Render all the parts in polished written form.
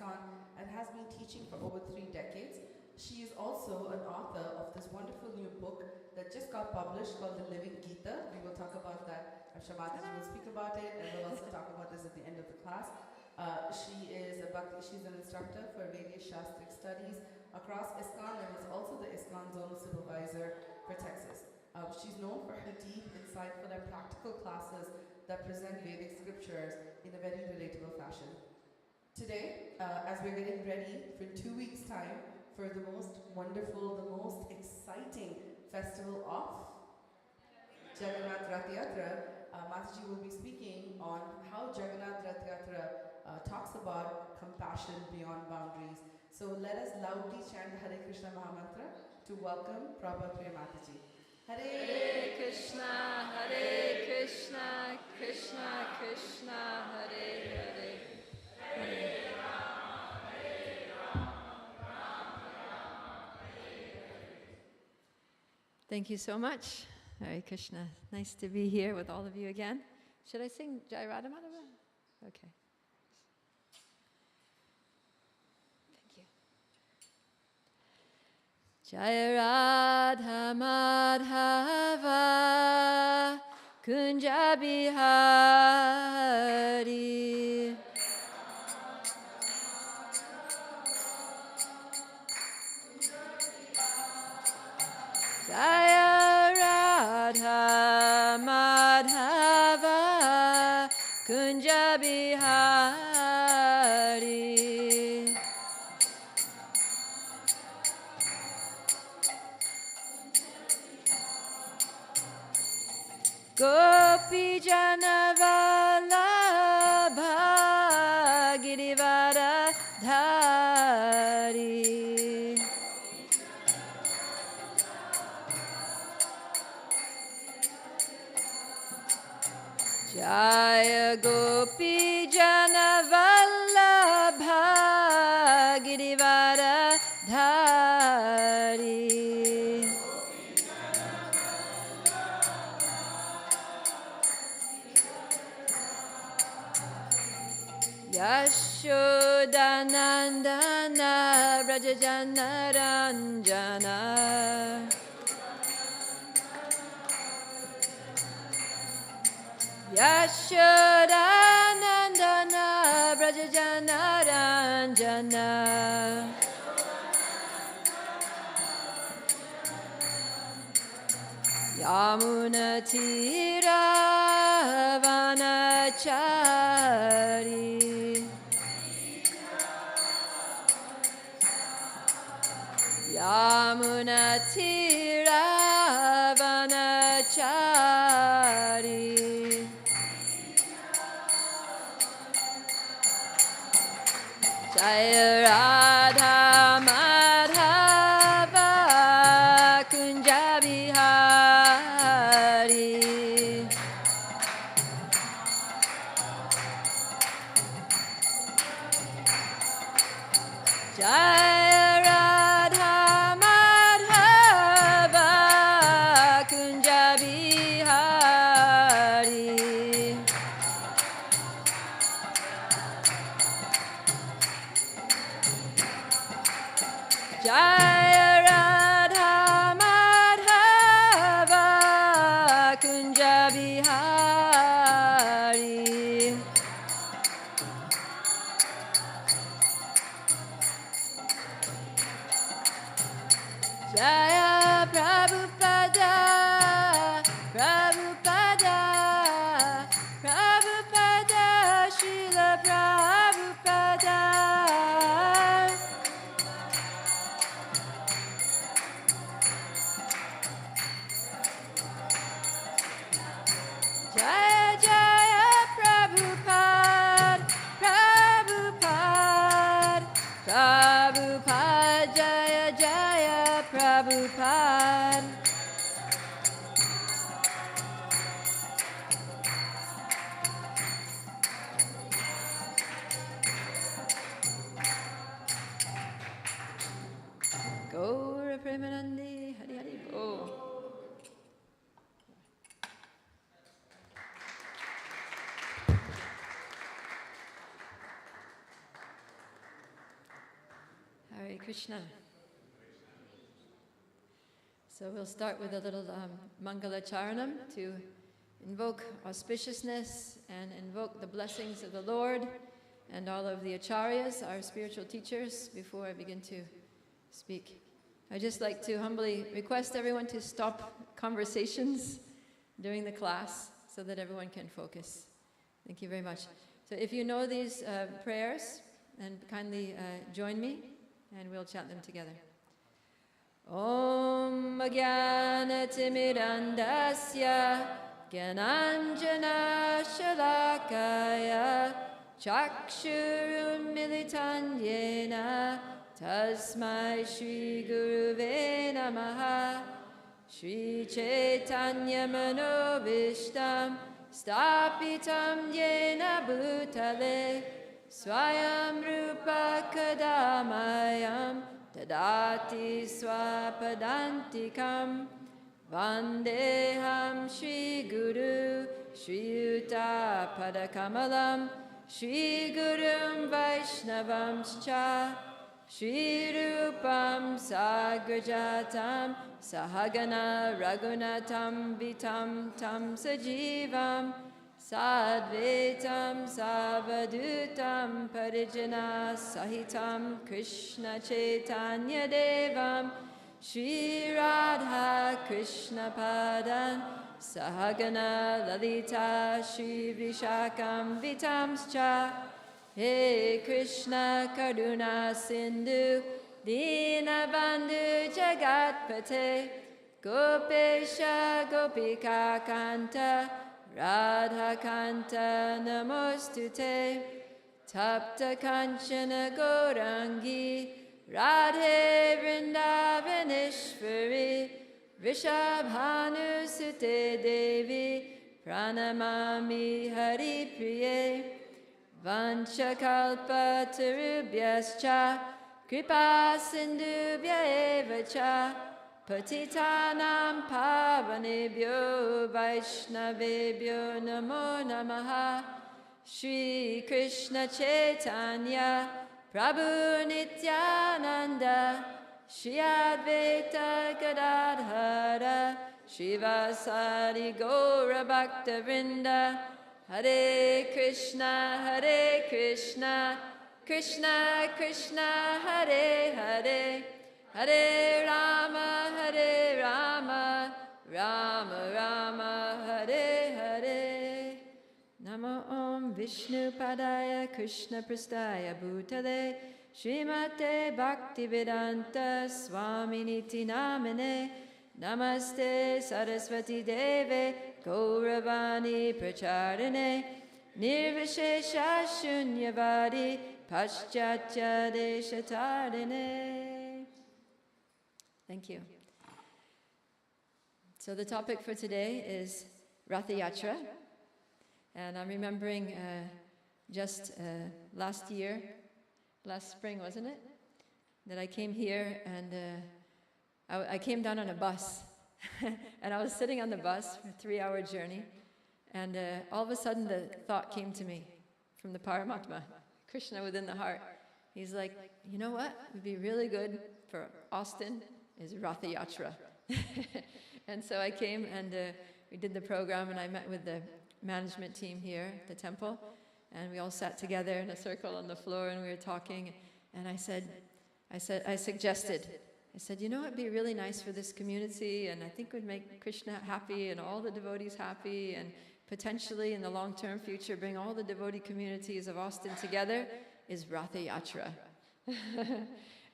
ISKCON and has been teaching for over 3 decades. She is also an author of this wonderful new book that just got published called The Living Gita. We will talk about that. I'm sure Mataji will speak about it, and we'll also talk about this at the end of the class. She's an instructor for various Shastric studies across ISKCON and is also the ISKCON Zonal Supervisor for Texas. She's known for her deep, insightful, and practical classes that present Vedic scriptures in a very relatable fashion. Today, as we're getting ready for 2 weeks' time for the most wonderful, the most exciting festival of Jagannatha Rath Yatra, Mataji will be speaking on how Jagannatha Rath Yatra talks about compassion beyond boundaries. So let us loudly chant Hare Krishna Mahamantra to welcome Prabhupada Priya Mataji. Hare Krishna, Krishna Krishna, Hare Hare, Hare Rama, Rama Rama, Hare Hare. Thank you so much. Hare Krishna. Nice to be here with all of you again. Should I sing Jai Radha Madhava? Okay. Jai Radha Madhava Kunja Bihari Jai Radha Madhava Kunja Bihari Gopi Jana Vallabha Girivara Dhari Jaya Gopi Jana Vallabha Girivara Dhari Yashodanandana Brajajana Ranjana Yashodanandana Brajajana Ranjana Yamuna Tira Vanachari Yamuna Tira Vanachari Jai Radha Madhava Kunja Bihari Jai Radha Madhava Kunja Bihari Jai Radha Madhava Kunja Bihari Jaya Prabhupada Prabhupada Prabhupada Srila Prabhupada Jaya Jaya Prabhupada Prabhupada Prabhupada Jaya Jaya Prabhupada Gaura Premanandi Hari Hari Bo Hare Krishna. So we'll start with a little Mangala Charanam to invoke auspiciousness and invoke the blessings of the Lord and all of the acharyas, our spiritual teachers, before I begin to speak. I'd just like to humbly request everyone to stop conversations during the class so that everyone can focus. Thank you very much. So if you know these prayers, then kindly join me and we'll chant them together. Om Jnanatimirandasya Jnananjana Shalakaya Chakshurunmilitan Yena Tasmai Shri Guruve Namaha Shri Chaitanya Manovishtam Stapitam Yena Bhutale Swayam Rupa Kadamayam Tadati Swapadantikam Vandeham Shri Guru Shri Yuta Padakamalam Shri Gurum Vaishnavamscha Shri Rupam Sagrajatam Sahagana Raghunatam Vitam Tam Sajivam Sadvetam Savadutam Parijana Sahitam Krishna Chaitanya Devam Shri Radha Krishna Padan Sahagana Lalita Shri Vishakam Vitamscha He Krishna Karuna Sindhu Dinabandhu Jagatpate Gopesha Gopika Kanta Radha Kanta Namostute Tapta Kanchana Gaurangi Radhe Vrindavaneshwari Rishabhanu Sute Devi Pranamami Hari Priye Vanchakalpa Tarubhyascha Kripa Sindhubhya Evacha Patitanam Pavanebhyo Vaishnavebhyo Namo Namaha Shri Krishna Chaitanya Prabhu Nityananda Shri Advaita Gadadhara Shivasari Gaura Bhakta Vrinda Hare Krishna Krishna Krishna Hare Hare Hare Rama Rama Rama Hare Hare Namo Om Vishnu Padaya Krishna Prastaya Bhutale Srimate Bhaktivedanta Swaminiti Namane Namaste Saraswati Deve Gauravani Pracharane Nirvishesha Shunyavadi Paschatya Deshatarane. Thank you. So the topic for today is Ratha Yatra. And I'm remembering just last spring, wasn't it? That I came here and I came down on a bus. And I was sitting on the bus for a 3-hour journey. And all of a sudden the thought came to me from the Paramatma, Krishna within the heart. He's like, you know what would be really good for Austin is Ratha Yatra. And so I came and we did the program and I met with the management team here at the temple. And we all sat together in a circle on the floor and we were talking. And I suggested, you know, it'd be really nice for this community and I think would make Krishna happy and all the devotees happy and potentially in the long-term future bring all the devotee communities of Austin together is Ratha Yatra.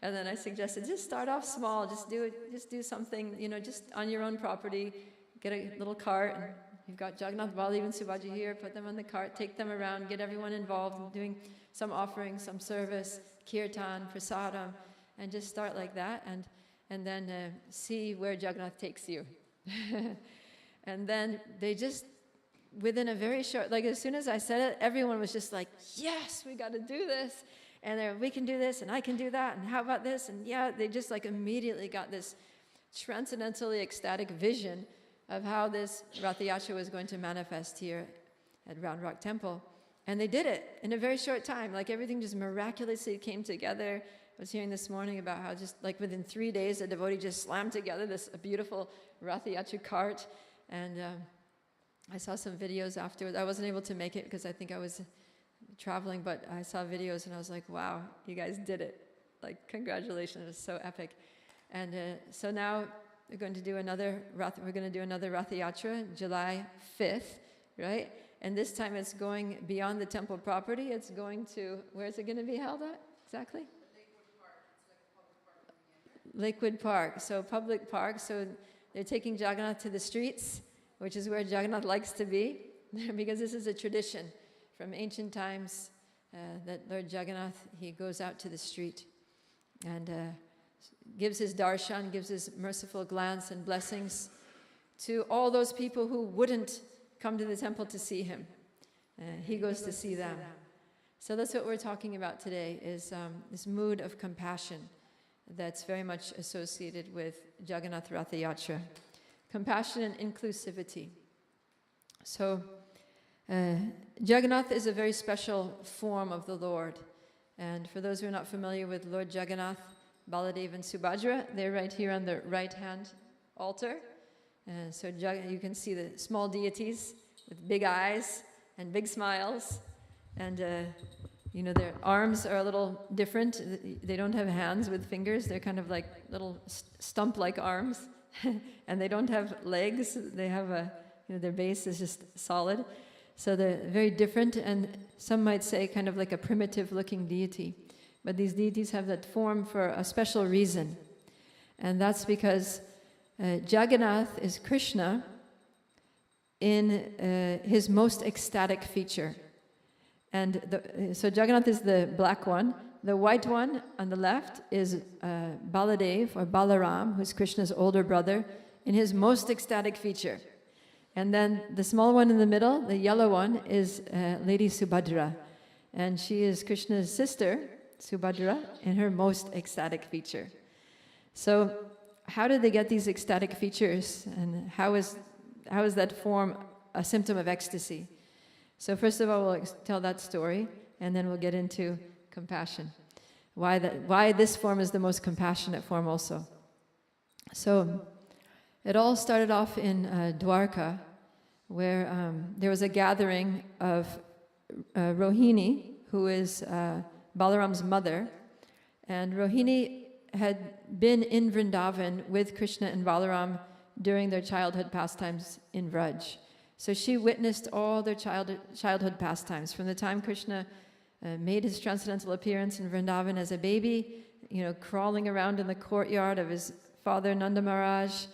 And then I suggested, just start off small, just do something, you know, just on your own property, get a little cart, and you've got Jagannatha, Baladev, and Subhaji here, put them on the cart, take them around, get everyone involved in doing some offering, some service, kirtan, prasadam, and just start like that, and then see where Jagannath takes you. And then they just, within a very short, like as soon as I said it, everyone was just like, yes, we got to do this. And we can do this, and I can do that, and how about this? And yeah, they just like immediately got this transcendentally ecstatic vision of how this Ratha Yatra was going to manifest here at Round Rock Temple. And they did it in a very short time. Like everything just miraculously came together. was hearing this morning about how just like within 3 days, a devotee just slammed together this beautiful Ratha Yatra cart. And I saw some videos afterwards. I wasn't able to make it because I think I was traveling, but I saw videos and I was like, wow, you guys did it. Like, congratulations, it was so epic. And so now we're going to do another Ratha Yatra, July 5th, right? And this time it's going beyond the temple property. It's going to, where is it going to be held at exactly? Lakewood Park. So public park. So they're taking Jagannath to the streets, which is where Jagannath likes to be, because this is a tradition from ancient times that Lord Jagannath, he goes out to the street and gives his darshan, gives his merciful glance and blessings to all those people who wouldn't come to the temple to see him. He goes to see them. So that's what we're talking about today, is this mood of compassion that's very much associated with Jagannath Ratha Yatra. Compassion and inclusivity. So Jagannath is a very special form of the Lord. And for those who are not familiar with Lord Jagannath, Baladev and Subhadra, they're right here on the right-hand altar. So you can see the small deities with big eyes and big smiles. And, their arms are a little different. They don't have hands with fingers. They're kind of like little stump-like arms. And they don't have legs. They have their base is just solid. So they're very different, and some might say kind of like a primitive-looking deity. But these deities have that form for a special reason. And that's because Jagannath is Krishna in his most ecstatic feature. And so Jagannath is the black one. The white one on the left is Baladev, or Balaram, who's Krishna's older brother, in his most ecstatic feature. And then the small one in the middle, the yellow one, is Lady Subhadra. And she is Krishna's sister, Subhadra, in her most ecstatic feature. So how did they get these ecstatic features? And how is that form a symptom of ecstasy? So first of all, we'll tell that story, and then we'll get into compassion. Why this form is the most compassionate form also. So it all started off in Dwarka, where there was a gathering of Rohini, who is Balaram's mother. And Rohini had been in Vrindavan with Krishna and Balaram during their childhood pastimes in Vraj. So she witnessed all their childhood pastimes, from the time Krishna made his transcendental appearance in Vrindavan as a baby, crawling around in the courtyard of his father Nanda Maharaj,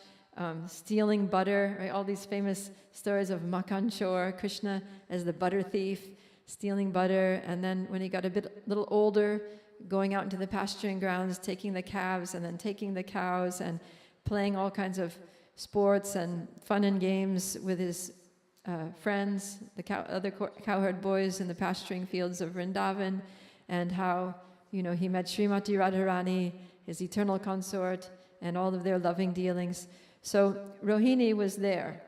stealing butter, right? All these famous stories of Makhan Chor, Krishna as the butter thief, stealing butter, and then when he got a little older, going out into the pasturing grounds, taking the calves and then taking the cows and playing all kinds of sports and fun and games with his friends, the other cowherd boys in the pasturing fields of Vrindavan, and how, he met Srimati Radharani, his eternal consort, and all of their loving dealings. So Rohini was there.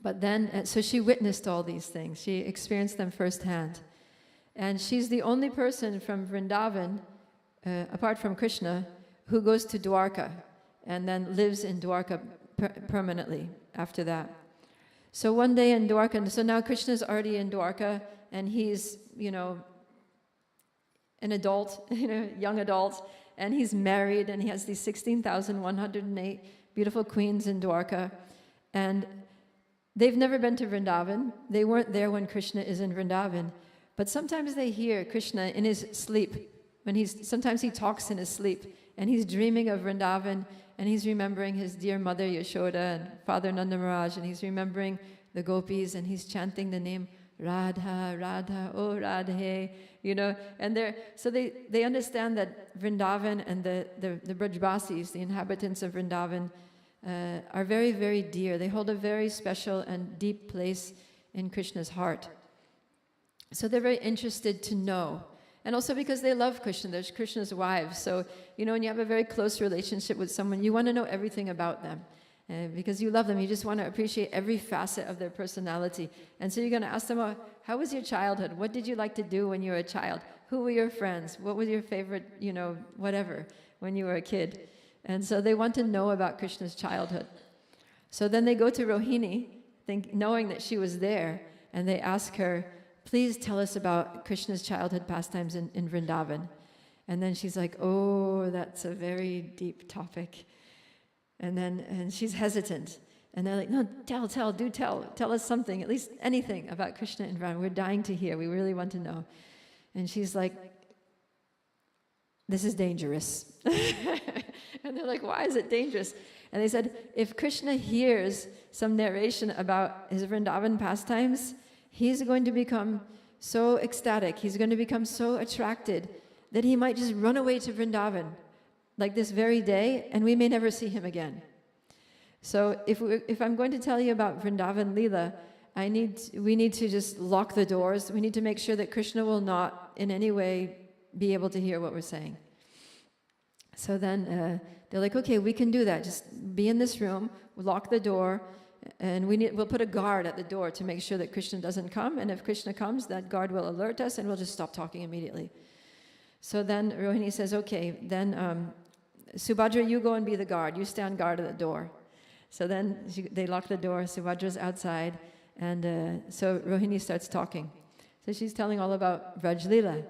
But then, so she witnessed all these things. She experienced them firsthand. And she's the only person from Vrindavan, apart from Krishna, who goes to Dwarka and then lives in Dwarka permanently after that. So one day in Dwarka, so now Krishna's already in Dwarka, and he's, an adult, young adult, and he's married, and he has these 16,108 beautiful queens in Dwarka. And they've never been to Vrindavan. They weren't there when Krishna is in Vrindavan. But sometimes they hear Krishna in his sleep. Sometimes he talks in his sleep, and he's dreaming of Vrindavan, and he's remembering his dear mother Yashoda and Father Nanda Maharaj, and he's remembering the gopis, and he's chanting the name Radha, Radha, oh Radhe, and they understand that Vrindavan and the Brajbasis, the inhabitants of Vrindavan, are very, very dear. They hold a very special and deep place in Krishna's heart. So they're very interested to know. And also because they love Krishna, they're Krishna's wives. So, when you have a very close relationship with someone, you want to know everything about them. because you love them. You just want to appreciate every facet of their personality. And so you're going to ask them, oh, how was your childhood? What did you like to do when you were a child? Who were your friends? What was your favorite, whatever, when you were a kid? And so they want to know about Krishna's childhood. So then they go to Rohini, knowing that she was there, and they ask her, please tell us about Krishna's childhood pastimes in Vrindavan. And then she's like, oh, that's a very deep topic. And she's hesitant. And they're like, no, tell us something, at least anything about Krishna in Vrindavan. We're dying to hear, we really want to know. And she's like, this is dangerous. And they're like, why is it dangerous? And they said, if Krishna hears some narration about his Vrindavan pastimes, he's going to become so ecstatic, he's going to become so attracted that he might just run away to Vrindavan, like this very day, and we may never see him again. So if I'm going to tell you about Vrindavan Leela, we need to just lock the doors. We need to make sure that Krishna will not in any way be able to hear what we're saying. So then they're like, okay, we can do that. Just be in this room, we'll lock the door, and we'll put a guard at the door to make sure that Krishna doesn't come. And if Krishna comes, that guard will alert us, and we'll just stop talking immediately. So then Rohini says, okay, then Subhadra, you go and be the guard. You stand guard at the door. So then they lock the door. Subhadra's outside. And so Rohini starts talking. So she's telling all about Vraj Leela.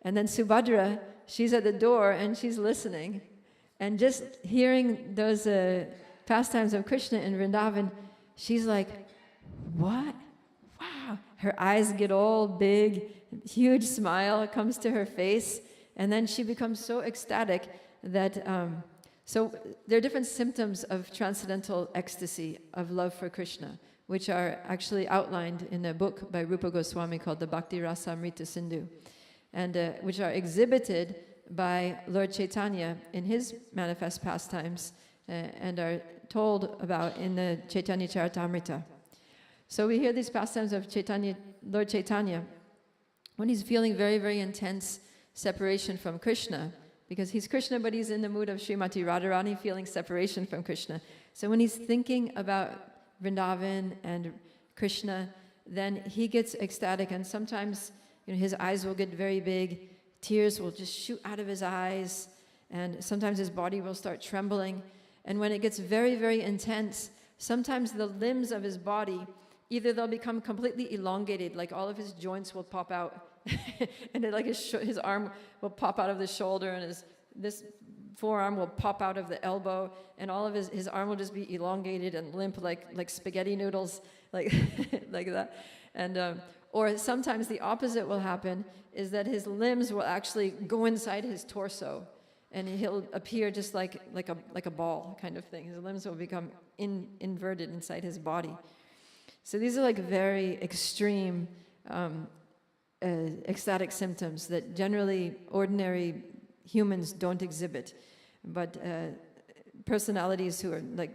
And then Subhadra, she's at the door and she's listening. And just hearing those pastimes of Krishna in Vrindavan, she's like, what? Wow. Her eyes get all big, huge smile comes to her face. And then she becomes so ecstatic that, so there are different symptoms of transcendental ecstasy, of love for Krishna, which are actually outlined in a book by Rupa Goswami called the Bhakti Rasamrita Sindhu, and which are exhibited by Lord Chaitanya in his manifest pastimes and are told about in the Chaitanya Charitamrita. So we hear these pastimes of Lord Chaitanya when he's feeling very, very intense separation from Krishna, because he's Krishna, but he's in the mood of Srimati Radharani, feeling separation from Krishna. So when he's thinking about Vrindavan and Krishna, then he gets ecstatic, and sometimes his eyes will get very big, tears will just shoot out of his eyes, and sometimes his body will start trembling. And when it gets very, very intense, sometimes the limbs of his body, either they'll become completely elongated, like all of his joints will pop out, and then like his arm will pop out of the shoulder, and this forearm will pop out of the elbow, and all of his arm will just be elongated and limp like spaghetti noodles, like like that. And or sometimes the opposite will happen, is that his limbs will actually go inside his torso, and he'll appear just like a ball kind of thing. His limbs will become inverted inside his body. So these are like very extreme ecstatic symptoms that generally ordinary humans don't exhibit, but personalities who are like,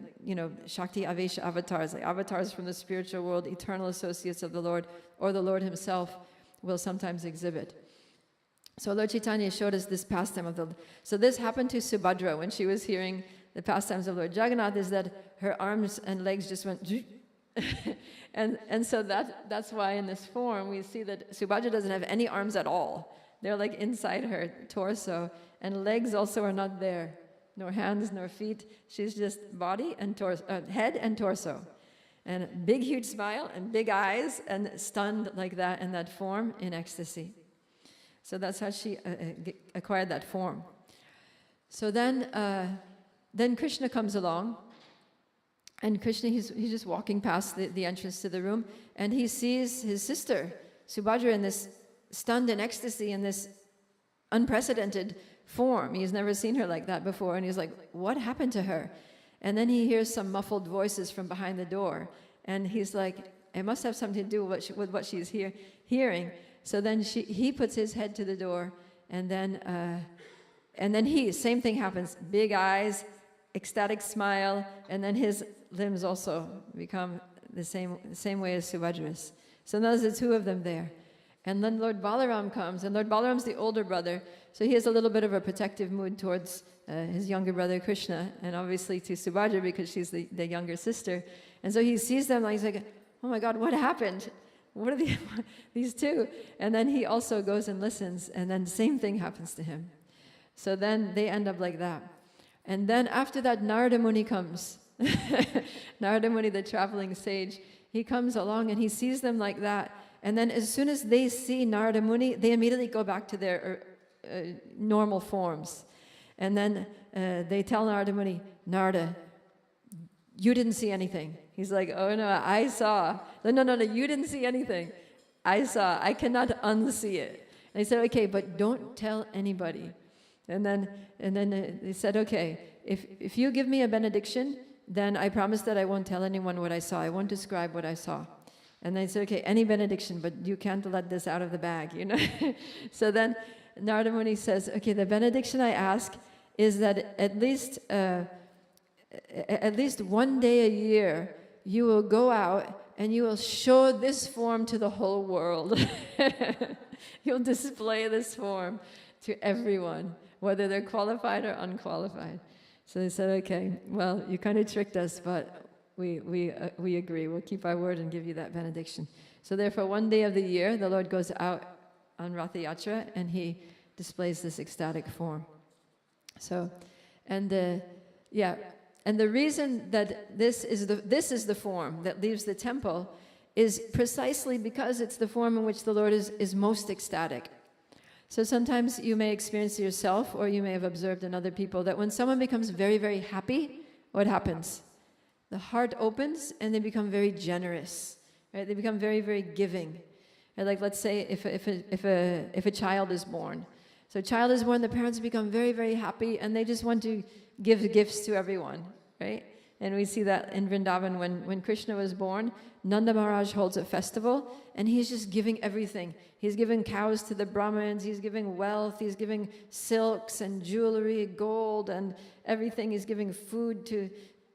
Shakti Avesha avatars, like avatars from the spiritual world, eternal associates of the Lord, or the Lord himself, will sometimes exhibit. So Lord Chaitanya showed us this pastime so this happened to Subhadra when she was hearing the pastimes of Lord Jagannatha, is that her arms and legs just went and so that's why in this form we see that Subhadra doesn't have any arms at all. They're like inside her torso, and legs also are not there, nor hands nor feet. She's just body and head and torso, and big huge smile and big eyes, and stunned like that in that form in ecstasy. So that's how she acquired that form. So then Krishna comes along. And Krishna, he's just walking past the entrance to the room, and he sees his sister, Subhadra, in this stunned in ecstasy, in this unprecedented form. He's never seen her like that before, and he's like, what happened to her? And then he hears some muffled voices from behind the door, and he's like, it must have something to do with what she's hearing. So then he puts his head to the door, and then same thing happens, big eyes, ecstatic smile, and then his limbs also become the same way as Subhadra's. So those are the two of them there. And then Lord Balaram comes, and Lord Balaram's the older brother, so he has a little bit of a protective mood towards his younger brother Krishna, and obviously to Subhadra because she's the younger sister. And so he sees them, and he's like, oh my God, what happened? What are these two? And then he also goes and listens, and then the same thing happens to him. So then they end up like that. And then after that, Narada Muni comes. Narada Muni, the traveling sage, he comes along and he sees them like that. And then as soon as they see Narada Muni, they immediately go back to their normal forms. And then they tell Narada Muni, Narada, you didn't see anything. He's like, oh no, I saw. No, you didn't see anything. I saw. I cannot unsee it. And he said, okay, but don't tell anybody. And then they said, okay, if you give me a benediction, then I promise that I won't tell anyone what I saw. I won't describe what I saw. And they said, okay, any benediction, but you can't let this out of the bag, you know. So then Narada Muni says, okay, the benediction I ask is that at least one day a year you will go out and you will show this form to the whole world. You'll display this form to everyone, whether they're qualified or unqualified. So they said, okay, well, you kind of tricked us, but we agree. We'll keep our word and give you that benediction. So therefore, one day of the year, the Lord goes out on Ratha Yatra and he displays this ecstatic form. So, and the reason that this is the form that leaves the temple is precisely because it's the form in which the Lord is most ecstatic. So sometimes you may experience yourself, or you may have observed in other people, that when someone becomes very, very happy, what happens? The heart opens and they become very generous, right? They become very, very giving. And like, let's say if a child is born. So a child is born, the parents become very, very happy, and they just want to give gifts to everyone, right? And we see that in Vrindavan when Krishna was born, Nanda Maharaj holds a festival, and he's just giving everything. He's giving cows to the Brahmins, he's giving wealth, he's giving silks and jewelry, gold and everything. He's giving food to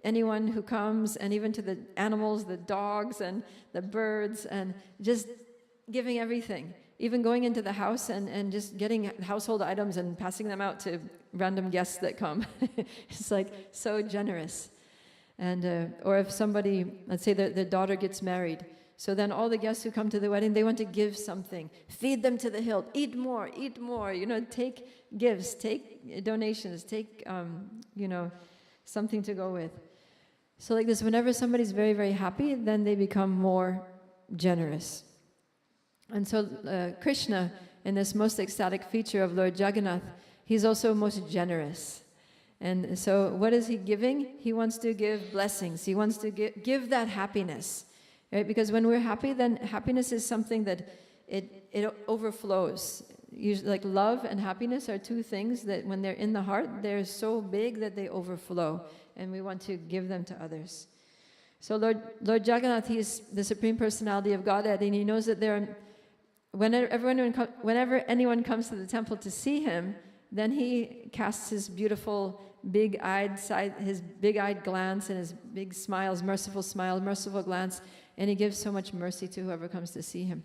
anyone who comes, and even to the animals, the dogs and the birds, and just giving everything. Even going into the house and just getting household items and passing them out to random guests that come. It's like so generous. And or if somebody, let's say their daughter gets married, so then all the guests who come to the wedding, they want to give something. Feed them to the hilt. Eat more, you know, take gifts, take donations, take, something to go with. So like this, whenever somebody's very, very happy, then they become more generous. And so Krishna, in this most ecstatic feature of Lord Jagannath, he's also most generous. And so what is he giving? He wants to give blessings. He wants to give that happiness, right? Because when we're happy, then happiness is something that it overflows. Usually, like love and happiness are two things that when they're in the heart, they're so big that they overflow. And we want to give them to others. So Lord Jagannath, he is the Supreme Personality of Godhead, and he knows that whenever anyone comes to the temple to see him, then he casts his beautiful big-eyed glance and his big smiles, merciful smile, merciful glance, and he gives so much mercy to whoever comes to see him.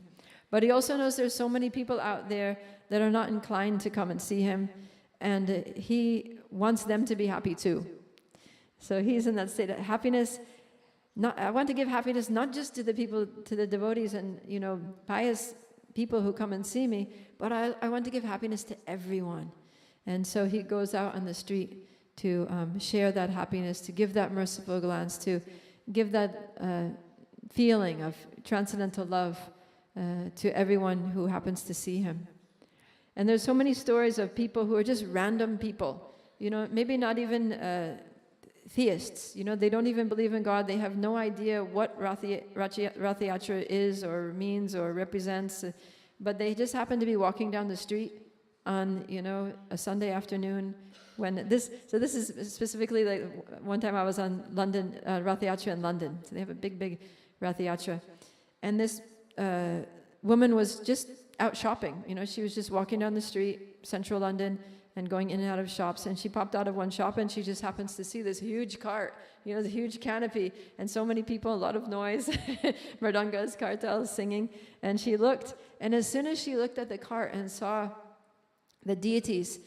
But he also knows there's so many people out there that are not inclined to come and see him, and he wants them to be happy too. So he's in that state of happiness. I want to give happiness not just to the people, to the devotees and, pious people who come and see me, but I want to give happiness to everyone. And so he goes out on the street to share that happiness, to give that merciful glance, to give that feeling of transcendental love to everyone who happens to see him. And there's so many stories of people who are just random people, maybe not even theists, they don't even believe in God. They have no idea what Ratha Yatra is or means or represents, but they just happen to be walking down the street on, a Sunday afternoon when this is specifically like one time I was on London, Ratha Yatra in London. So they have a big Ratha Yatra. And this woman was just out shopping. She was just walking down the street, central London, and going in and out of shops. And she popped out of one shop and she just happens to see this huge cart, you know, the huge canopy, and so many people, a lot of noise, mridangas, kartals singing. And she looked, and as soon as she looked at the cart and saw the deities,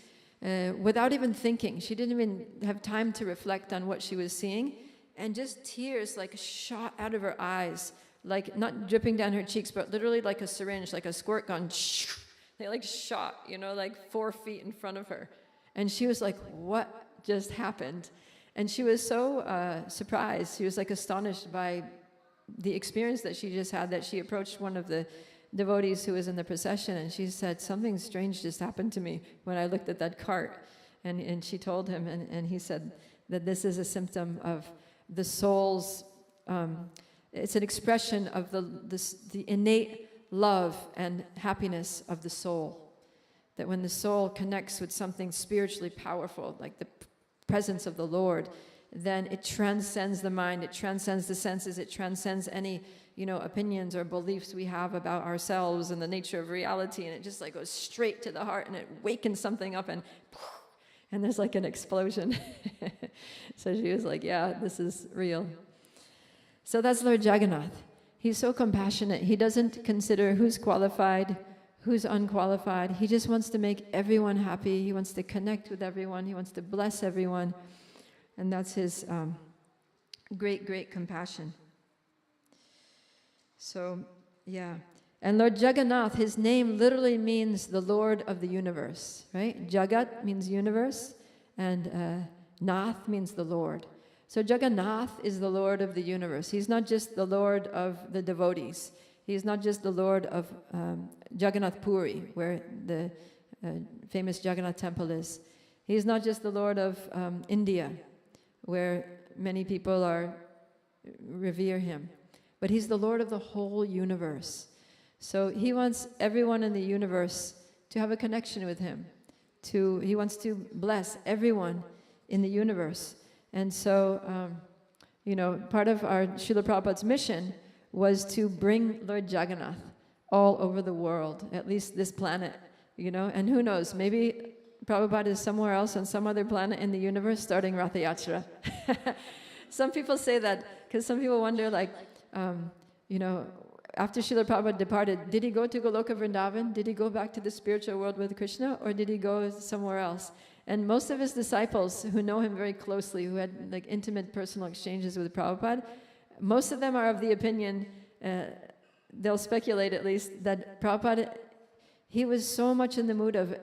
without even thinking, she didn't even have time to reflect on what she was seeing, and just tears like shot out of her eyes, like not dripping down her cheeks, but literally like a syringe, like a squirt gun. They like shot, you know, like 4 feet in front of her. And she was like, what just happened? And she was so surprised. She was like astonished by the experience that she just had, that she approached one of the devotees who was in the procession, and she said, something strange just happened to me when I looked at that cart. And she told him, and he said that this is a symptom of the soul's, it's an expression of the innate love and happiness of the soul. That when the soul connects with something spiritually powerful, like the presence of the Lord, then it transcends the mind, it transcends the senses, it transcends any, you know, opinions or beliefs we have about ourselves and the nature of reality, and it just like goes straight to the heart, and it wakens something up, and there's like an explosion. So she was like, yeah, this is real. So that's Lord Jagannath. He's so compassionate. He doesn't consider who's qualified, who's unqualified. He just wants to make everyone happy. He wants to connect with everyone. He wants to bless everyone. And that's his great, great compassion. So, yeah. And Lord Jagannath, his name literally means the Lord of the universe, right? Jagat means universe, and Nath means the Lord. So Jagannath is the Lord of the universe. He's not just the Lord of the devotees. He's not just the Lord of Jagannath Puri, where the famous Jagannath temple is. He's not just the Lord of India, where many people revere him. But he's the Lord of the whole universe. So he wants everyone in the universe to have a connection with him. He wants to bless everyone in the universe. And so, you know, part of our Srila Prabhupada's mission was to bring Lord Jagannath all over the world, at least this planet, you know. And who knows, maybe Prabhupada is somewhere else on some other planet in the universe starting Ratha Yatra. Some people say that because some people wonder, like, you know, after Srila Prabhupada departed, did he go to Goloka Vrindavan? Did he go back to the spiritual world with Krishna, or did he go somewhere else? And most of his disciples who know him very closely, who had like intimate personal exchanges with Prabhupada, most of them are of the opinion, they'll speculate at least, that Prabhupada, he was so much in the mood of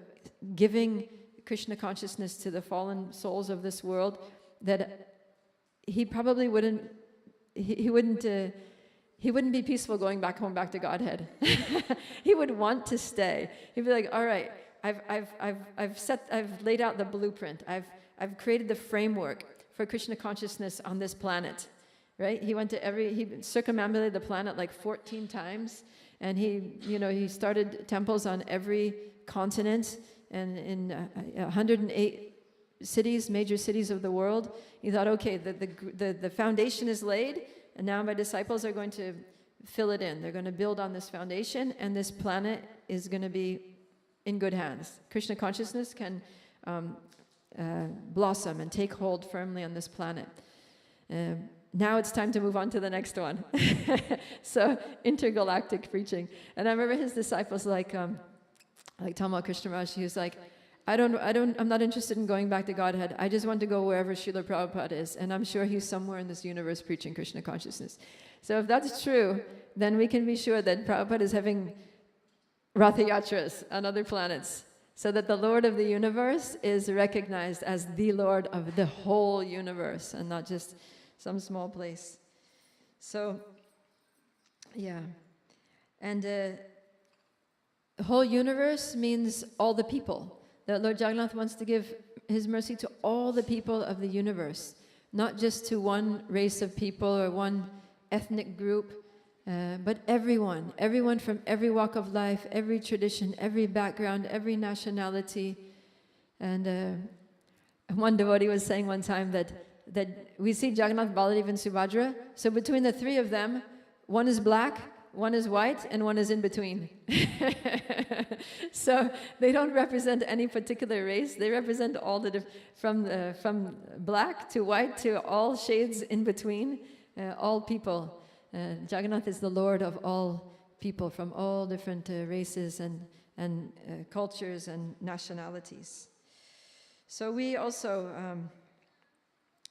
giving Krishna consciousness to the fallen souls of this world that he probably wouldn't be peaceful going back home, back to Godhead. He would want to stay. He'd be like, all right, I've laid out the blueprint. I've created the framework for Krishna consciousness on this planet, right? He circumambulated the planet like 14 times, and he started temples on every continent and in 108 cities, major cities of the world. He thought, okay, the foundation is laid, and now my disciples are going to fill it in. They're going to build on this foundation, and this planet is going to be in good hands. Krishna consciousness can blossom and take hold firmly on this planet. Now it's time to move on to the next one. So intergalactic preaching. And I remember his disciples like Tamal Krishna Maharaj, he was like, I'm not interested in going back to Godhead. I just want to go wherever Srila Prabhupada is. And I'm sure he's somewhere in this universe preaching Krishna consciousness. So if that's true, then we can be sure that Prabhupada is having Ratha Yatras on other planets, so that the Lord of the universe is recognized as the Lord of the whole universe and not just some small place. So, yeah. And the whole universe means all the people. That Lord Jagannath wants to give his mercy to all the people of the universe, not just to one race of people or one ethnic group, but everyone from every walk of life, every tradition, every background, every nationality. And one devotee was saying one time that we see Jagannath, Baladev, and Subhadra. So between the three of them, one is black, one is white, and one is in between. So they don't represent any particular race. They represent all the from black to white to all shades in between, all people. Jagannatha is the Lord of all people from all different races and cultures and nationalities. So we also,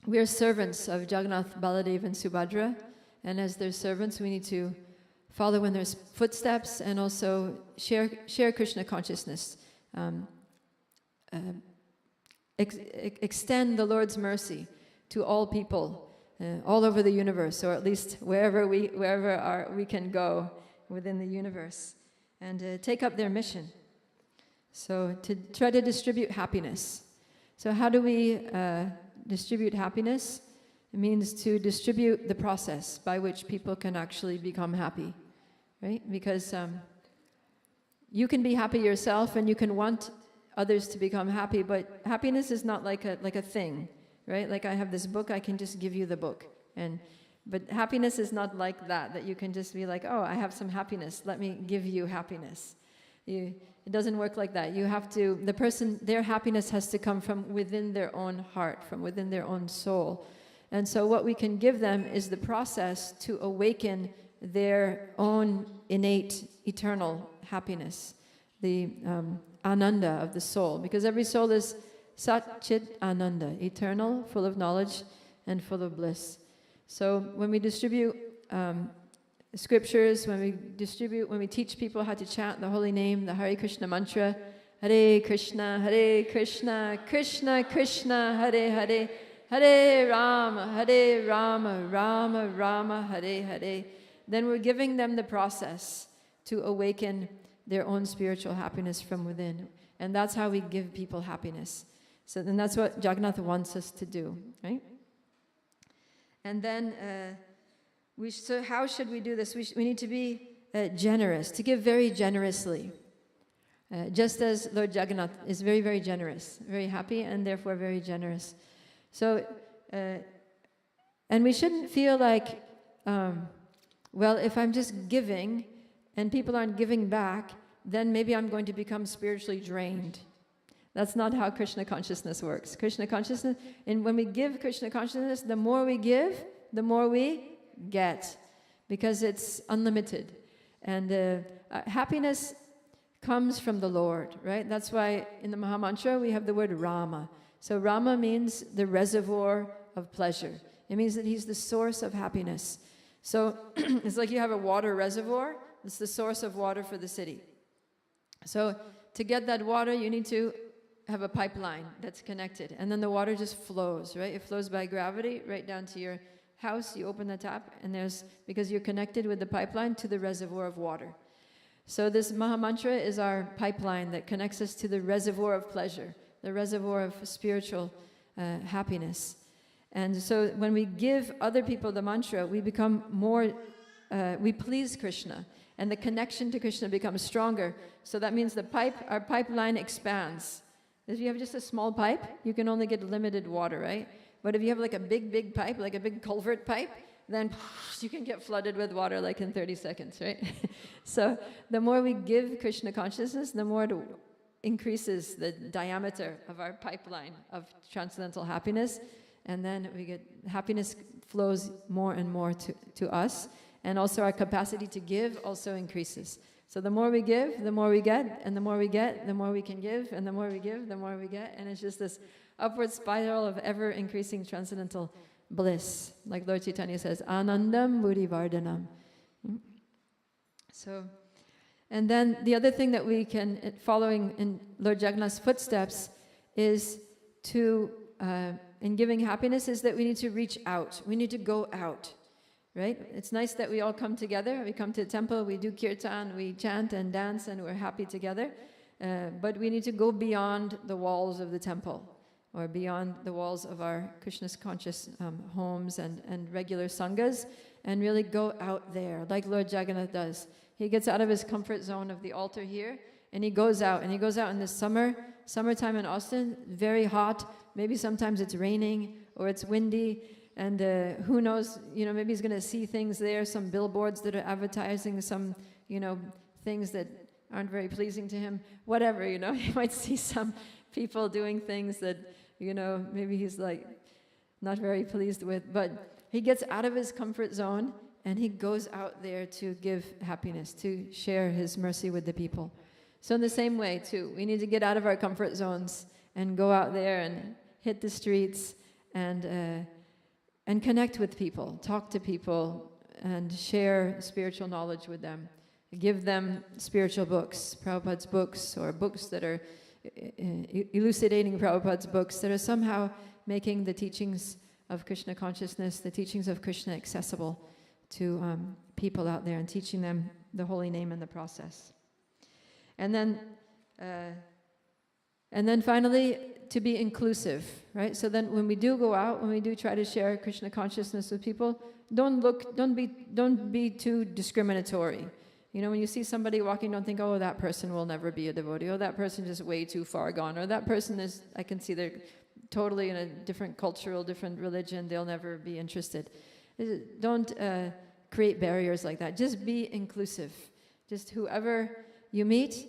we are servants of Jagannath, Baladev and Subhadra, and as their servants we need to follow in their footsteps and also share Krishna consciousness, extend the Lord's mercy to all people all over the universe, or at least wherever we can go within the universe, and take up their mission. So to try to distribute happiness. So how do we distribute happiness? It means to distribute the process by which people can actually become happy, right? Because you can be happy yourself and you can want others to become happy, but happiness is not like a thing, right? Like I have this book, I can just give you the book. But happiness is not like that you can just be like, oh, I have some happiness, let me give you happiness. It doesn't work like that. You have to, their happiness has to come from within their own heart, from within their own soul. And so what we can give them is the process to awaken their own innate, eternal happiness, the ananda of the soul. Because every soul is Sat Chit Ananda, eternal, full of knowledge and full of bliss. So when we distribute scriptures, when we teach people how to chant the holy name, the Hare Krishna mantra, Hare Krishna, Krishna Krishna, Hare Hare, Hare Rama, Rama Rama, Hare Hare, then we're giving them the process to awaken their own spiritual happiness from within. And that's how we give people happiness. So then that's what Jagannatha wants us to do, right? And then, so how should we do this? We need to be generous, to give very generously. Just as Lord Jagannath is very, very generous, very happy, and therefore very generous. So, and we shouldn't feel like, well, if I'm just giving and people aren't giving back, then maybe I'm going to become spiritually drained. That's not how Krishna consciousness works. Krishna consciousness, and when we give Krishna consciousness, the more we give, the more we get, because it's unlimited. And happiness comes from the Lord, right? That's why in the Mahamantra we have the word Rama. So Rama means the reservoir of pleasure. It means that he's the source of happiness. So it's like you have a water reservoir. It's the source of water for the city. So to get that water, you need to have a pipeline that's connected. And then the water just flows, right? It flows by gravity right down to your house. You open the tap, and because you're connected with the pipeline to the reservoir of water. So this Mahamantra is our pipeline that connects us to the reservoir of pleasure, the reservoir of spiritual happiness. And so when we give other people the mantra, we become more, we please Krishna, and the connection to Krishna becomes stronger. So that means our pipeline expands. If you have just a small pipe, you can only get limited water, right? But if you have like a big pipe, like a big culvert pipe, then you can get flooded with water like in 30 seconds, right? So the more we give Krishna consciousness, the more it increases the diameter of our pipeline of transcendental happiness. And then happiness flows more and more to us. And also our capacity to give also increases. So the more we give, the more we get, and the more we get, the more we can give, and the more we give, the more we get. And it's just this upward spiral of ever-increasing transcendental bliss. Like Lord Chaitanya says, Anandam Buddhi Vardhanam. So, and then the other thing that we can, following in Lord Jagannath's footsteps, is to, in giving happiness, is that we need to reach out. We need to go out. Right? It's nice that we all come together. We come to the temple, we do kirtan, we chant and dance, and we're happy together. But we need to go beyond the walls of the temple, or beyond the walls of our Krishna's conscious homes and regular sanghas, and really go out there, like Lord Jagannath does. He gets out of his comfort zone of the altar here, and he goes out. And he goes out in the summertime in Austin, very hot. Maybe sometimes it's raining or it's windy. And who knows, maybe he's going to see things there, some billboards that are advertising some, things that aren't very pleasing to him. Whatever, he might see some people doing things that, maybe he's like not very pleased with. But he gets out of his comfort zone and he goes out there to give happiness, to share his mercy with the people. So in the same way, too, we need to get out of our comfort zones and go out there and hit the streets and connect with people, talk to people, and share spiritual knowledge with them. Give them spiritual books, Prabhupada's books, or books that are elucidating Prabhupada's books, that are somehow making the teachings of Krishna consciousness, the teachings of Krishna accessible to people out there, and teaching them the holy name in the process. And then finally, to be inclusive, right? So then when we do go out, when we do try to share Krishna consciousness with people, don't be too discriminatory. When you see somebody walking, don't think, oh, that person will never be a devotee, or that person is way too far gone, or that person is, I can see they're totally in a different cultural, different religion, they'll never be interested. Don't create barriers like that. Just be inclusive. Just whoever you meet,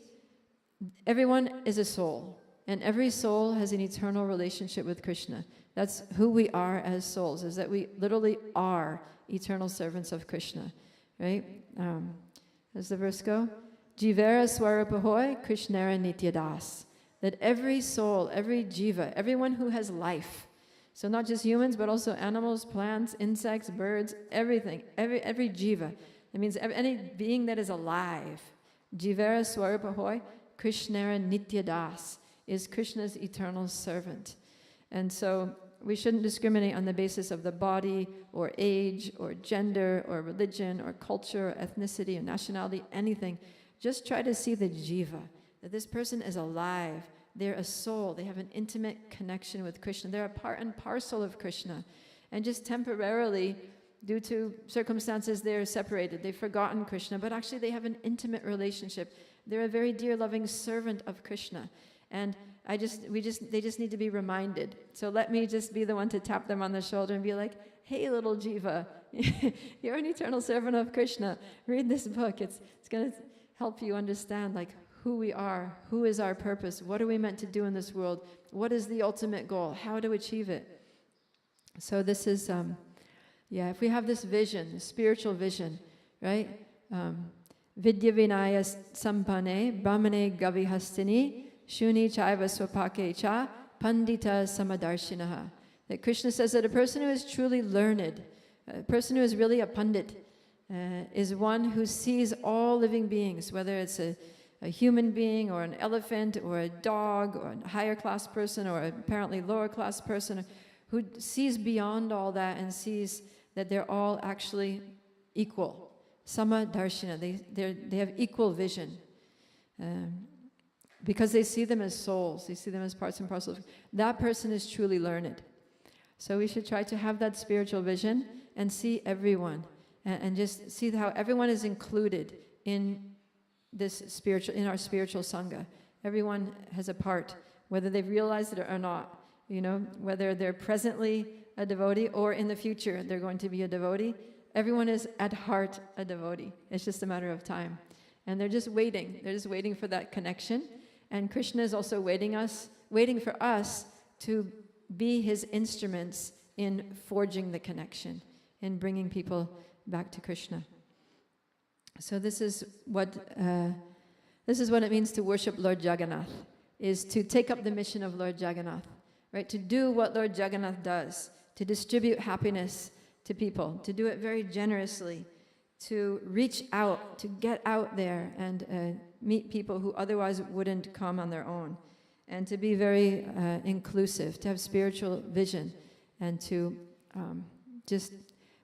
everyone is a soul. And every soul has an eternal relationship with Krishna. That's who we are as souls, is that we literally are eternal servants of Krishna, right? Does the verse go? Jivera swarupahoy krishnara nityadas. That every soul, every jiva, everyone who has life, so not just humans, but also animals, plants, insects, birds, everything, every jiva. That means any being that is alive. Jivera swarupahoy krishnara nityadas, is Krishna's eternal servant. And so we shouldn't discriminate on the basis of the body or age or gender or religion or culture or ethnicity or nationality, anything. Just try to see the jiva, that this person is alive. They're a soul. They have an intimate connection with Krishna. They're a part and parcel of Krishna. And just temporarily, due to circumstances, they're separated. They've forgotten Krishna, but actually they have an intimate relationship. They're a very dear, loving servant of Krishna. And they just need to be reminded. So let me just be the one to tap them on the shoulder and be like, hey, little jiva, you're an eternal servant of Krishna. Read this book. It's going to help you understand like who we are, who is our purpose, what are we meant to do in this world, what is the ultimate goal, how to achieve it. So this is, if we have this vision, this spiritual vision, right? Vidya vinaya sampane brahmane gavihastini Shuni chaiva swapake cha pandita samadarshinaha. That Krishna says that a person who is truly learned, a person who is really a pandit, is one who sees all living beings, whether it's a human being or an elephant or a dog or a higher class person or apparently lower class person, who sees beyond all that and sees that they're all actually equal. Samadarshina, they have equal vision. Because they see them as souls, they see them as parts and parcels. That person is truly learned. So we should try to have that spiritual vision and see everyone, and just see how everyone is included in in our spiritual sangha. Everyone has a part, whether they've realized it or not. Whether they're presently a devotee or in the future they're going to be a devotee. Everyone is at heart a devotee. It's just a matter of time, and they're just waiting. They're just waiting for that connection. And Krishna is also waiting for us to be his instruments in forging the connection, in bringing people back to Krishna. So this is what it means to worship Lord Jagannath, is to take up the mission of Lord Jagannath, right? To do what Lord Jagannath does, to distribute happiness to people, to do it very generously, to reach out, to get out there and meet people who otherwise wouldn't come on their own, and to be very inclusive, to have spiritual vision, and to just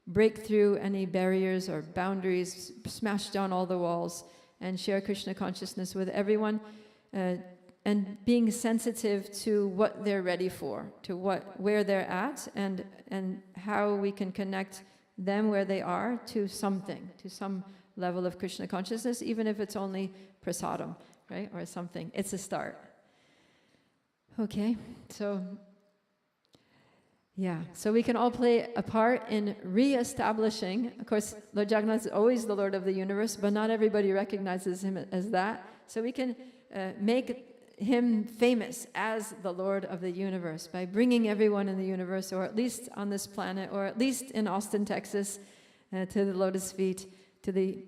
break through any barriers or boundaries, smash down all the walls, and share Krishna consciousness with everyone, and being sensitive to what they're ready for, to where they're at, and how we can connect them where they are to something, to some level of Krishna consciousness, even if it's only prasadam, right, or something. It's a start. Okay, so Yeah, so we can all play a part in re-establishing. Of course, Lord Jagannath is always the Lord of the universe, but not everybody recognizes him as that. So we can make him famous as the Lord of the universe by bringing everyone in the universe, or at least on this planet, or at least in Austin, Texas, to the lotus feet, to the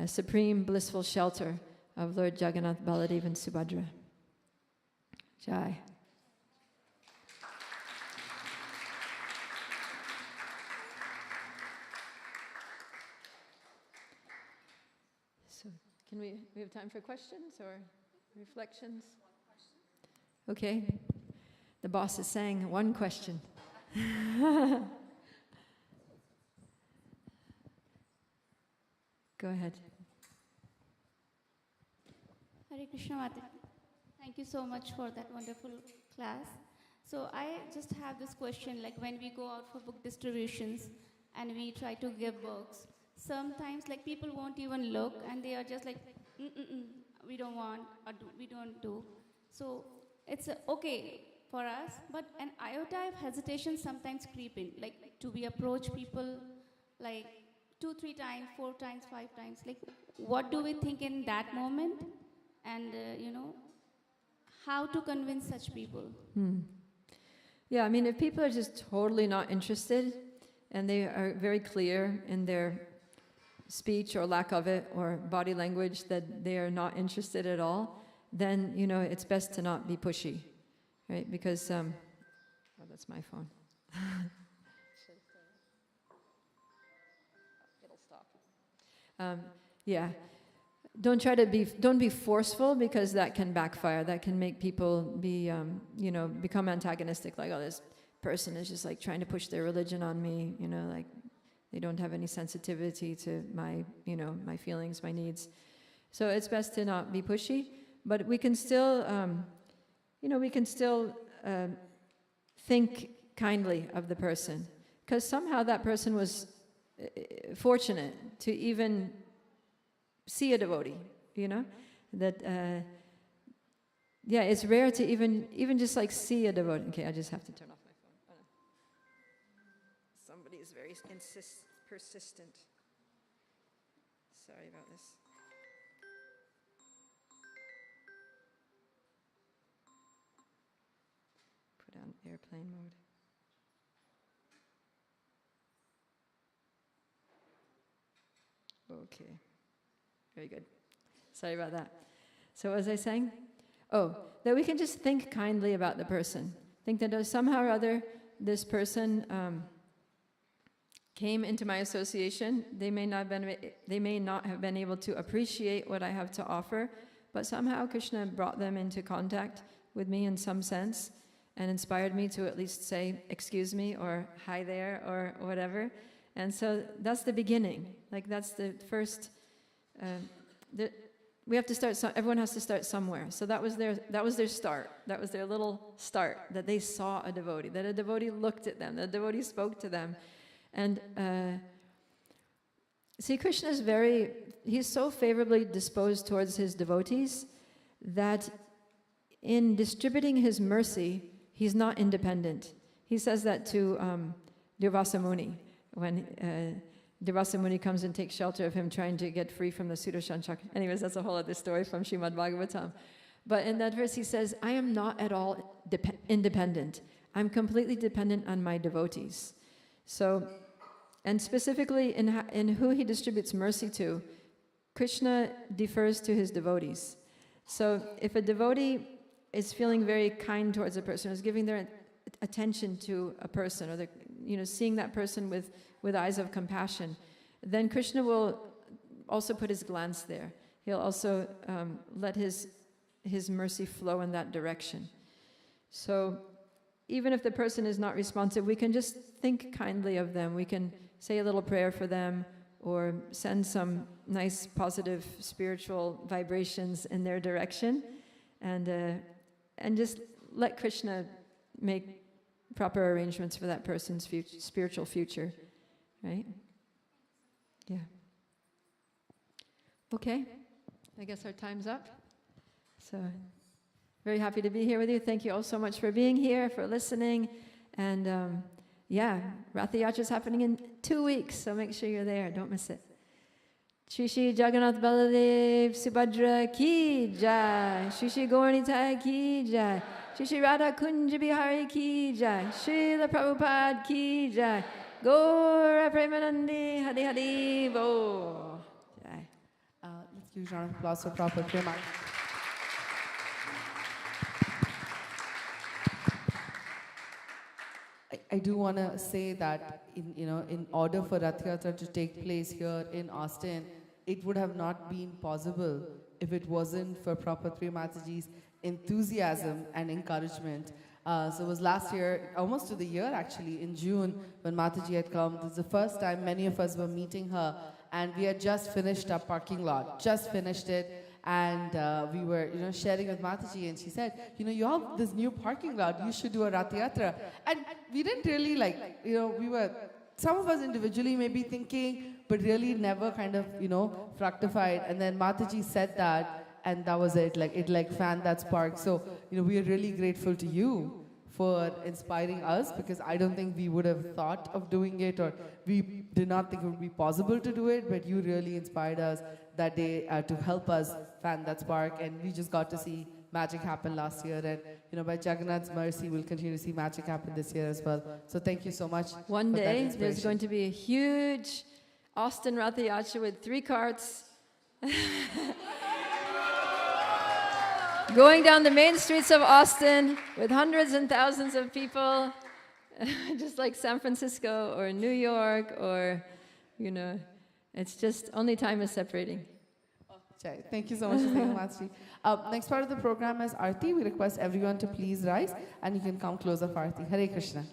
supreme blissful shelter of Lord Jagannath, Baladev, and Subhadra. Jai. So, can we have time for questions or reflections? Okay. The boss is saying one question. Go ahead. Hare Krishna Mata. Thank you so much for that wonderful class. So I just have this question, like when we go out for book distributions and we try to give books, sometimes like people won't even look and they are just like, we don't want or we don't do. So it's okay for us, but an iota of hesitation sometimes creep in, like to we approach people like 2, 3 times, 4 times, 5 times. Like what do we think in that moment? And how to convince such people? Yeah, I mean, if people are just totally not interested and they are very clear in their speech or lack of it or body language that they are not interested at all, then, it's best to not be pushy, right? Because, oh, that's my phone. It'll stop. Yeah. Don't be forceful, because that can backfire. That can make people become antagonistic. Like, oh, this person is just like trying to push their religion on me. Like they don't have any sensitivity to my, my feelings, my needs. So it's best to not be pushy, but we can still, think kindly of the person, because somehow that person was fortunate to even see a devotee, that, it's rare to even just like see a devotee. Okay, I just have to turn off my phone. Oh, no. Somebody is very persistent. Sorry about this. Put on airplane mode. Okay. Very good. Sorry about that. So what was I saying? Oh, that we can just think kindly about the person. Think that somehow or other this person came into my association. They may not have been able to appreciate what I have to offer, but somehow Krishna brought them into contact with me in some sense and inspired me to at least say, excuse me, or hi there, or whatever. And so that's the beginning. Like that's the first... we have to start. Everyone has to start somewhere. So that was their start. That was their little start. That they saw a devotee. That a devotee looked at them. That a devotee spoke to them. And see, Krishna is he's so favorably disposed towards his devotees that in distributing his mercy, he's not independent. He says that to Durvasa Muni when Durvasa Muni comes and takes shelter of him trying to get free from the Sudarshan Chakra. Anyways, that's a whole other story from Srimad Bhagavatam. But in that verse he says, I am not at all independent. I'm completely dependent on my devotees. So, and specifically in who he distributes mercy to, Krishna defers to his devotees. So if a devotee is feeling very kind towards a person, is giving their attention to a person, or seeing that person with eyes of compassion, then Krishna will also put his glance there. He'll also let his mercy flow in that direction. So even if the person is not responsive, we can just think kindly of them. We can say a little prayer for them, or send some nice positive spiritual vibrations in their direction, and just let Krishna make proper arrangements for that person's spiritual future. Right? Yeah. Okay. I guess our time's up. So, very happy to be here with you. Thank you all so much for being here, for listening, and Yeah, Ratha Yatra is happening in 2 weeks, so make sure you're there. Don't miss it. Shri Shri Jagannatha Baladev Subhadra ki jai. Shri Shri Gauranitai ki jai. Shri Shri Radha Kunja Bihari ki jai. Srila Prabhupada ki jai. Gaura Premanandi Hadi Hadi Bo. Jai. Let's give a round of applause for Prabhupada Prema. I do want to say that in order for Rath Yatra to take place here in Austin, it would have not been possible if it wasn't for Prabhupada Premataji's enthusiasm and encouragement. So it was last year, almost to the year actually, in June, when Mataji had come. This is the first time many of us were meeting her, and we had just finished our parking lot, just finished it. And we were, sharing with Mataji, and she said, you have this new parking lot, you should do a Rath Yatra. And we didn't really we were, some of us individually maybe thinking, but really never kind of, fructified. And then Mataji said that, and that was it, it fanned that spark. So, we are really grateful to you for inspiring us, because I don't think we would have thought of doing it, or we did not think it would be possible to do it, but you really inspired us that day to help us fan that spark, and we just got to see magic happen last year, and by Jagannath's mercy, we'll continue to see magic happen this year as well. So thank you so much. One day, there's going to be a huge Austin Rath Yatra with 3 carts going down the main streets of Austin with hundreds and thousands of people, just like San Francisco or New York, or, it's just only time is separating. Thank you so much for saying Mataji. Next part of the program is Aarti. We request everyone to please rise, and you can come closer for Aarti. Hare Krishna.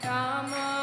Rama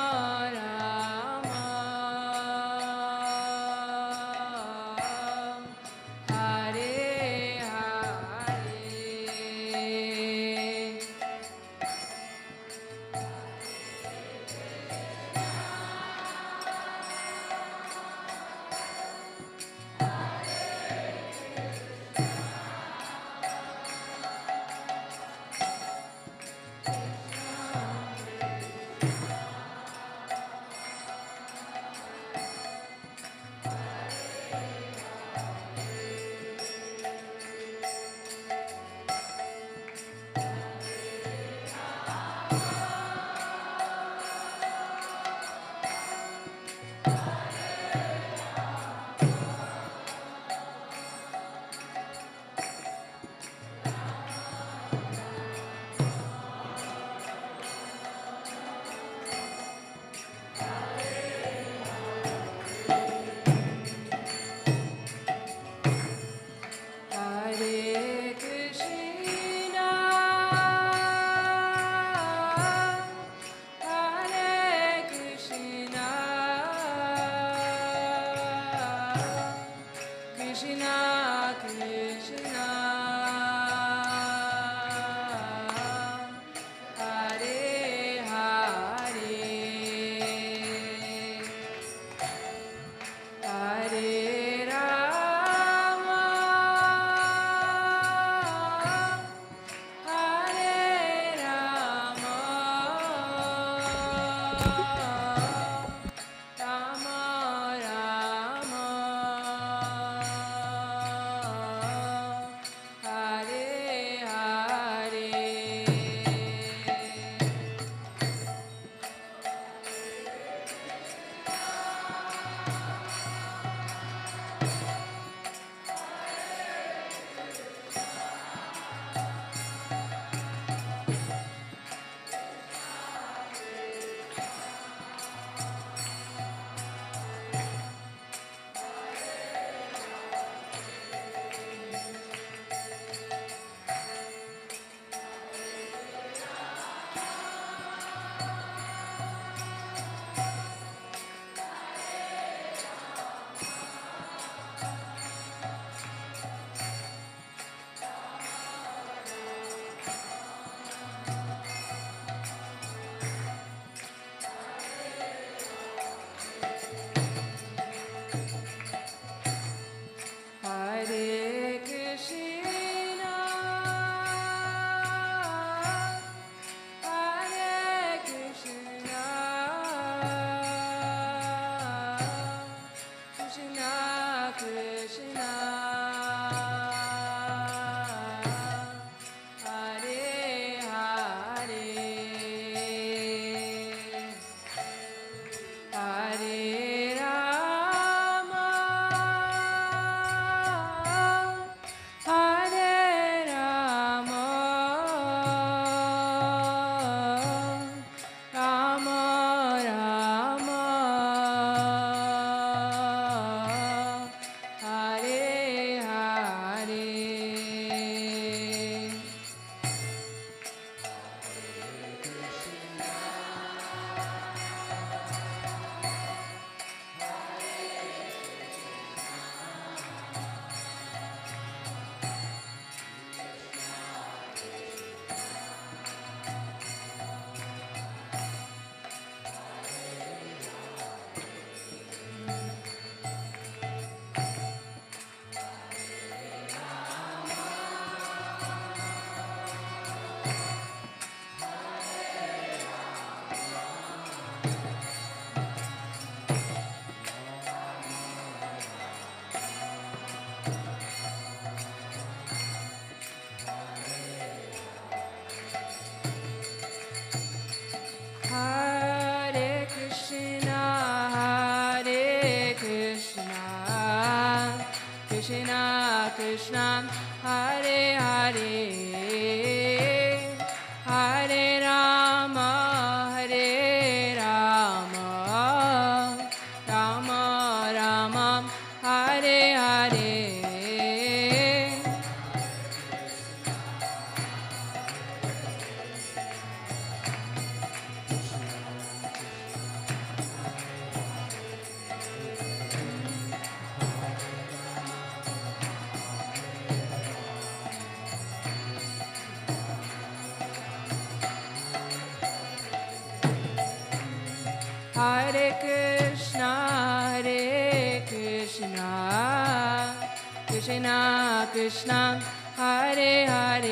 Krishna Krishna Hare Hare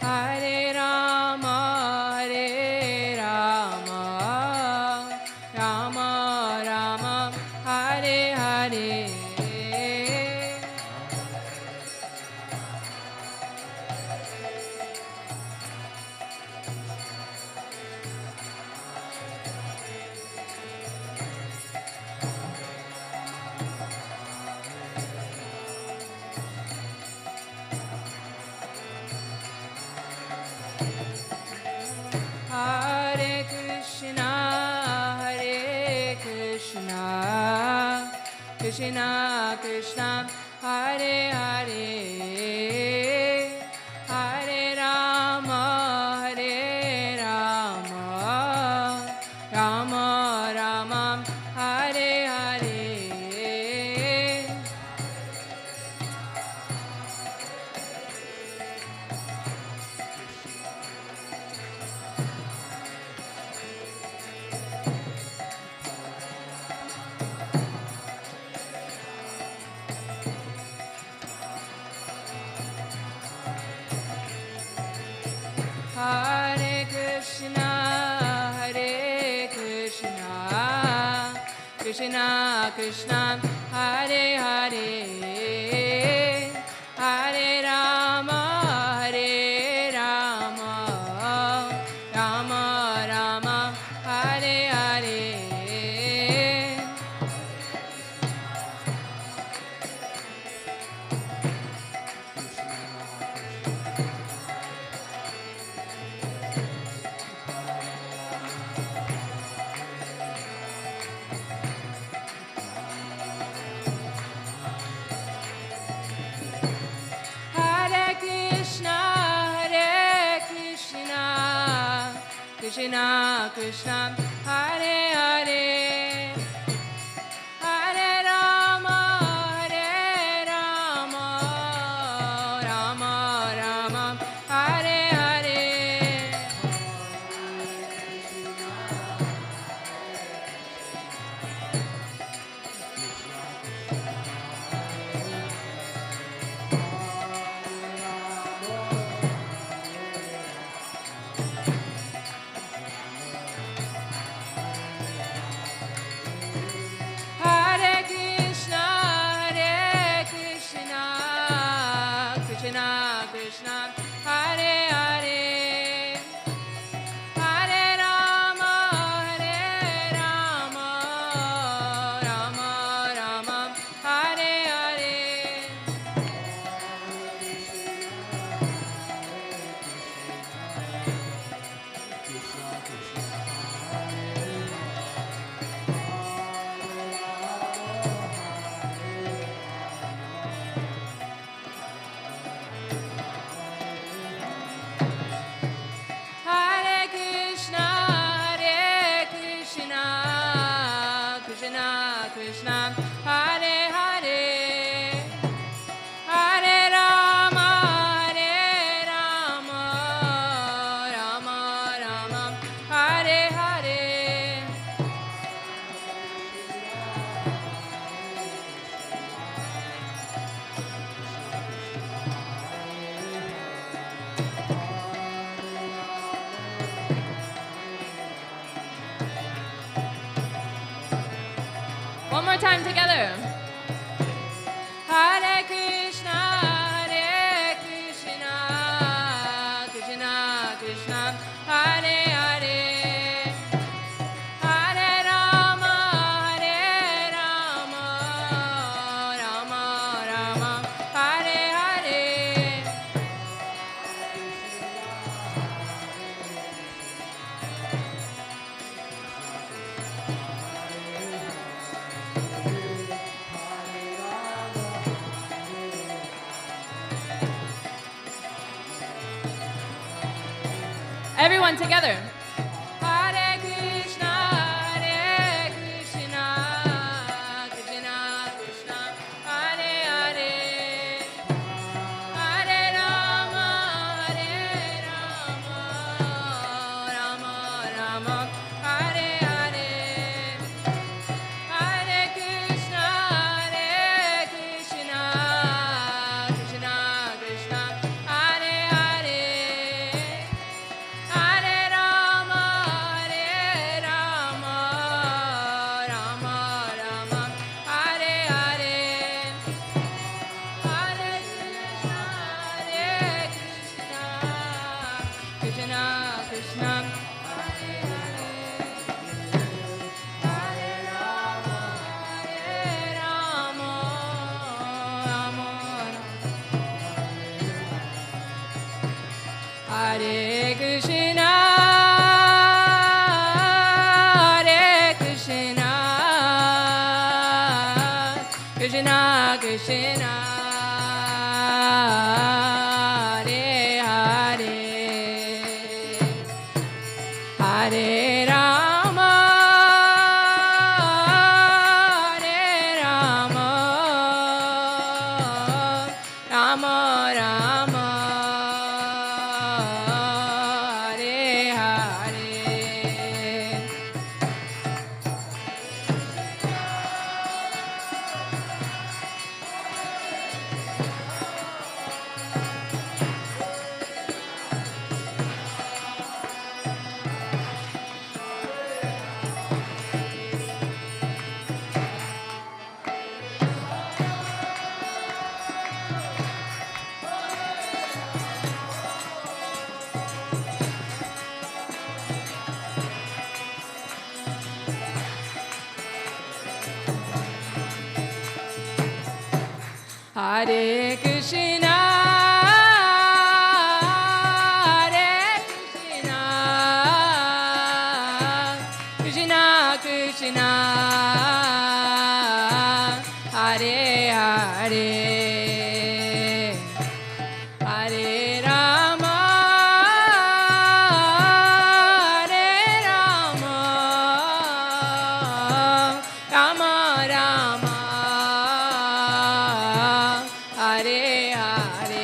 Hare Rama Hare Rama Rama Rama Hare Hare Hare Krishna, Hare Krishna, Krishna Krishna, Hare Hare, Hare Rama, Hare Rama, Rama Rama, Hare Hare. Hare Krishna, Hare Krishna, Krishna Krishna, Hare Hare, Hare Rama, Hare Rama, Rama Rama, Hare Hare. Hare Krishna, Hare Krishna, Krishna Krishna, Hare Hare, Hare Rama, Hare Rama, Rama Rama, Hare Hare. Hare Krishna, Hare Krishna, Krishna Krishna, Hare Hare, Hare Rama, Hare Rama, Rama Rama, Hare Hare. Hare Krishna, Hare Krishna, Krishna Krishna, Hare Hare, Hare Rama, Hare Rama, Rama Rama, Hare Hare. One more time together. Hare Krishna, Hare Krishna, Krishna Krishna, Hare Hare, Hare Rama, Hare Rama, Rama Rama, Hare Hare. Everyone together. Hare Krishna, Hare Krishna, Krishna Krishna, Hare Hare, Hare Rama, Hare Rama, Rama Rama, Hare Hare, Hare Krishna, Hare Hare Krishna, Hare Krishna, Krishna Krishna, Hare Hare, Hare Rama, Hare Rama, Rama Rama, Hare Hare. Hare Krishna, Hare Krishna, Krishna Krishna, Hare Hare, Hare Rama, Hare Rama, Rama Rama, Hare Hare.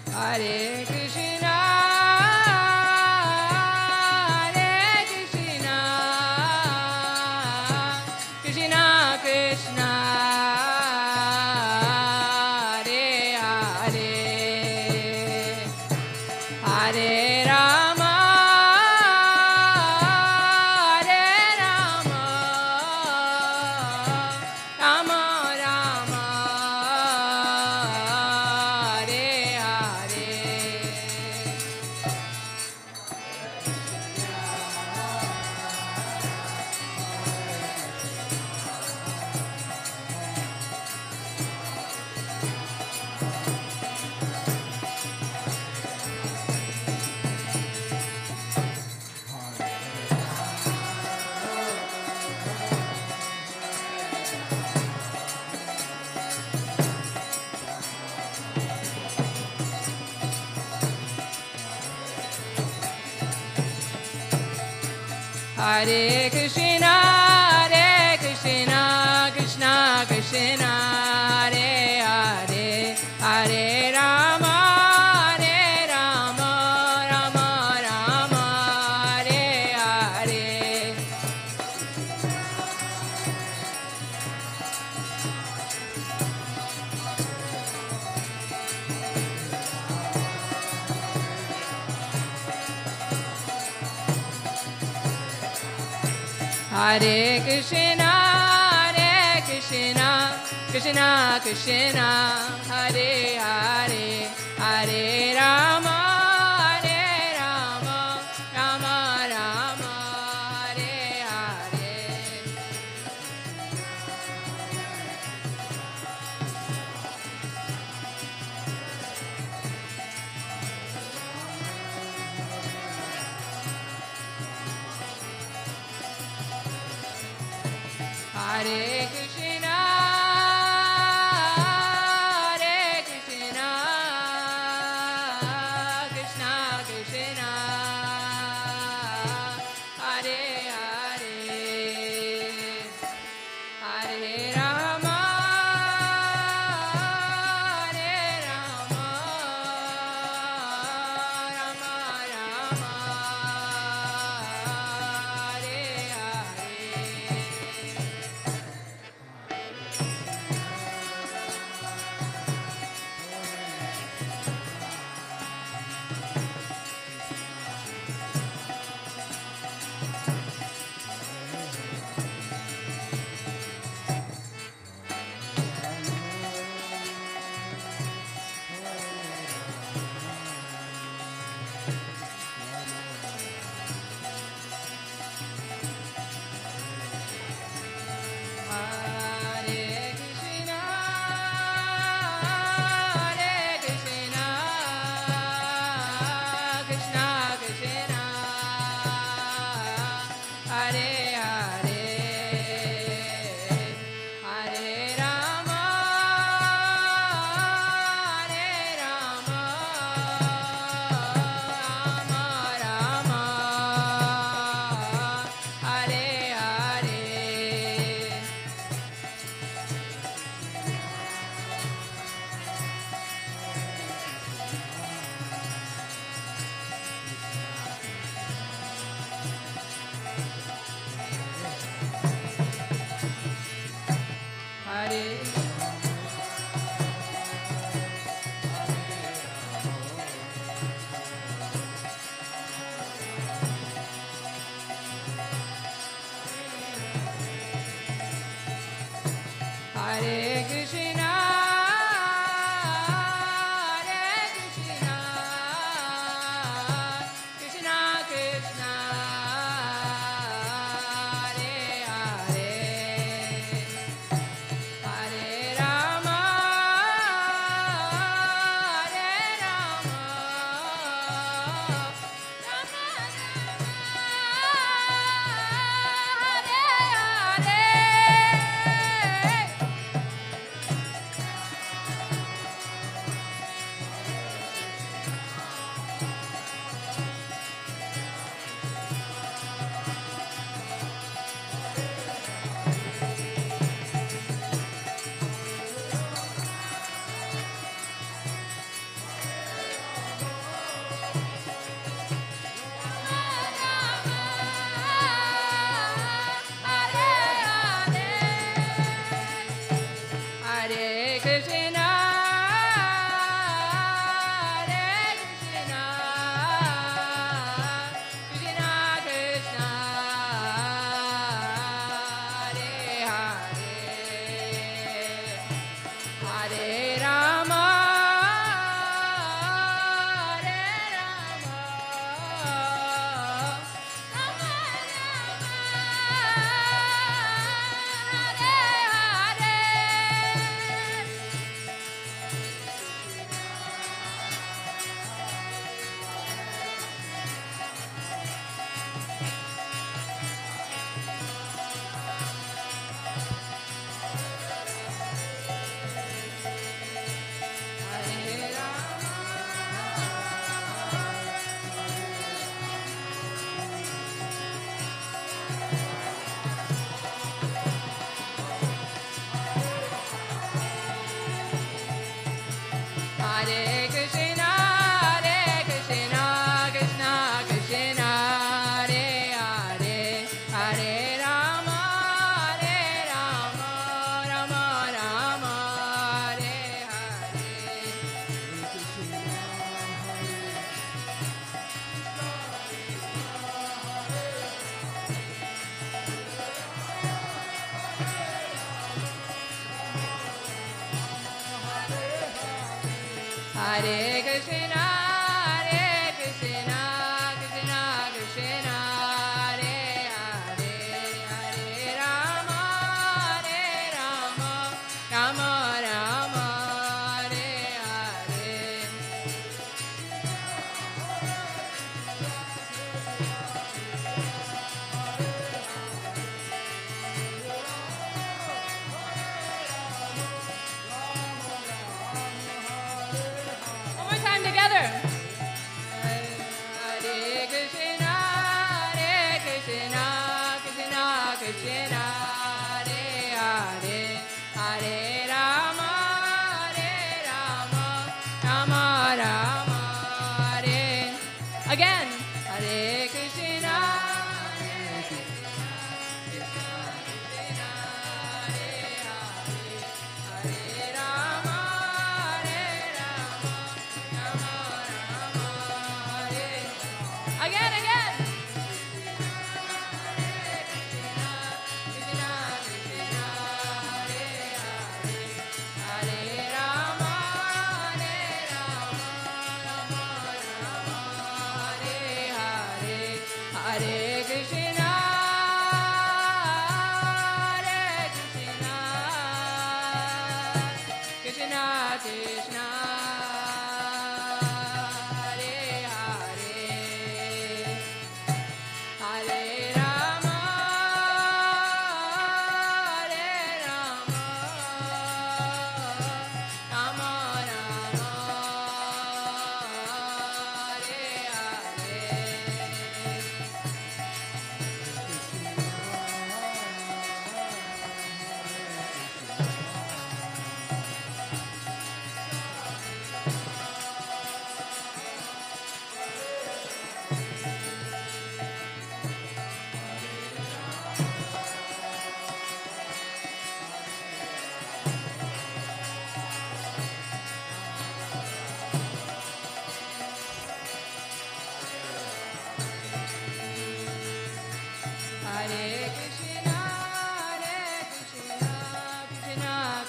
Hare Krishna, Hare Krishna, Krishna Krishna, Hare Hare, Hare Rama, Hare Rama, Rama Rama, Hare Hare. Hare Krishna, Hare Krishna, Krishna Krishna, Hare Hare, Hare Rama, Hare Rama, Rama Rama, Hare Hare. Hare Krishna, Hare Krishna, Krishna Krishna, Hare Hare, Hare Rama, Hare Rama, Rama Rama, Hare Hare. Hare Krishna, Hare Krishna, Krishna Krishna, Hare Hare, Hare Rama, Hare Rama, Rama Rama, Hare Hare. Hare Krishna, Hare Krishna, Krishna Krishna, Hare Hare, Hare Rama, Hare Rama, Rama Rama, Hare Hare. Hare Krishna, Hare Krishna, Krishna Krishna, Hare Hare, Hare Rama, Hare Rama, Rama Rama, Hare Hare. Hare Hare Krishna, Hare Krishna, Krishna Krishna, Hare Hare, Hare Rama, Hare Rama, Rama Rama, Hare Hare. Hare Krishna, Hare Krishna, Krishna Krishna, Hare Hare, Hare Rama, Hare Rama, Rama Rama, Hare Hare. One more time together.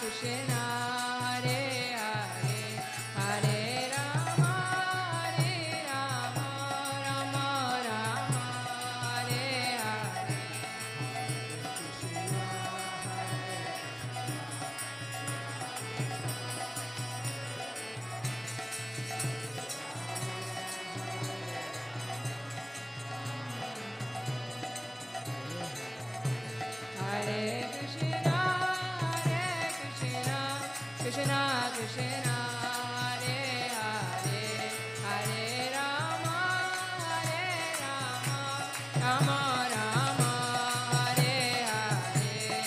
Krishna, Hare Hare, Hare Rama, Rama Rama, Hare Hare. Hare Krishna, Krishna Krishna, Hare Hare, Hare Rama, Rama Rama, Hare Hare.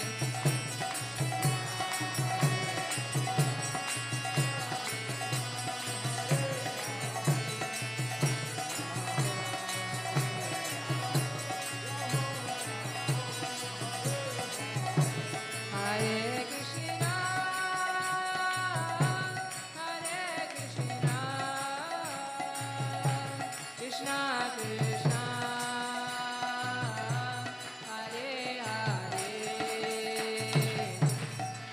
Hare Krishna, Krishna Krishna, Hare Hare,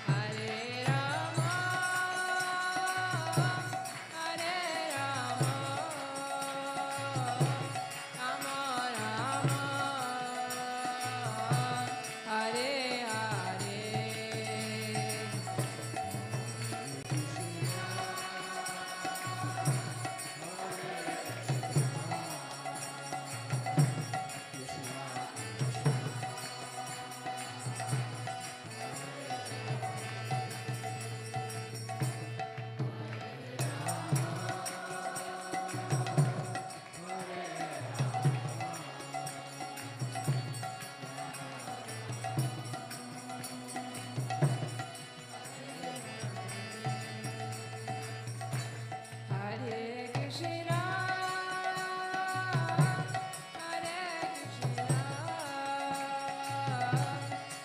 Hare Rama, Rama Rama, Hare Hare. Hare Krishna,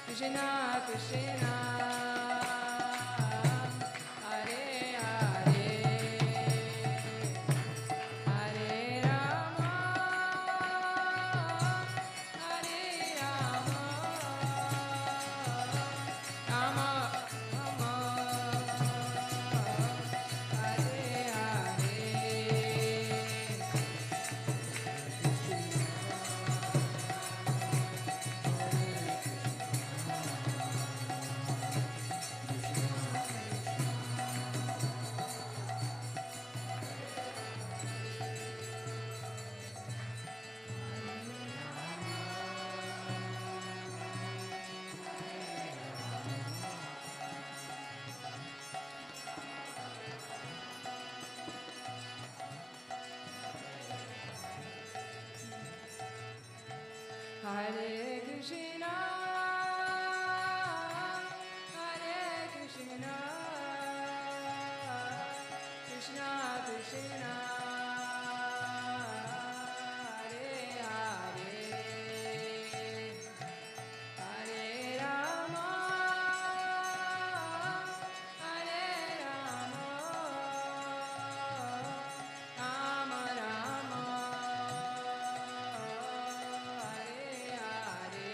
Krishna Krishna, Hare Hare, Hare Rama, Rama Rama, Hare Hare. Hare Krishna, Krishna Krishna, Hare Hare, Hare Rama, Rama Rama, Hare Hare.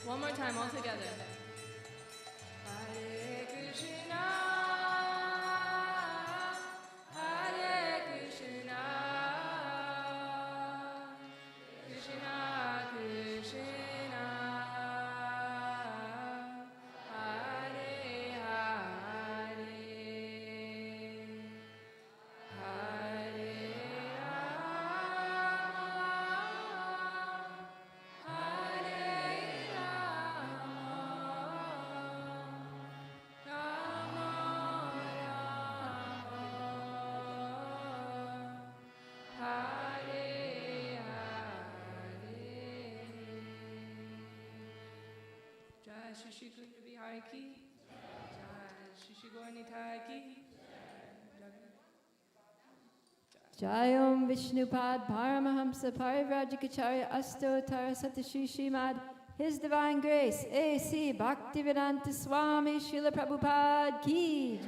One more time, all together. Hare Krishna, Hare Krishna, Krishna Krishna, Hare Hare, Hare Rama, Hare Rama, Jai Shri Shri Kunja Bihari ki. Jai Shri Shri Gauranitai ki. Jayom Vishnupad Paramahamsa Parivrajikacharya Astottara Satashrishimad. His Divine Grace A.C. Bhaktivedanta Swami Srila Prabhupada ki.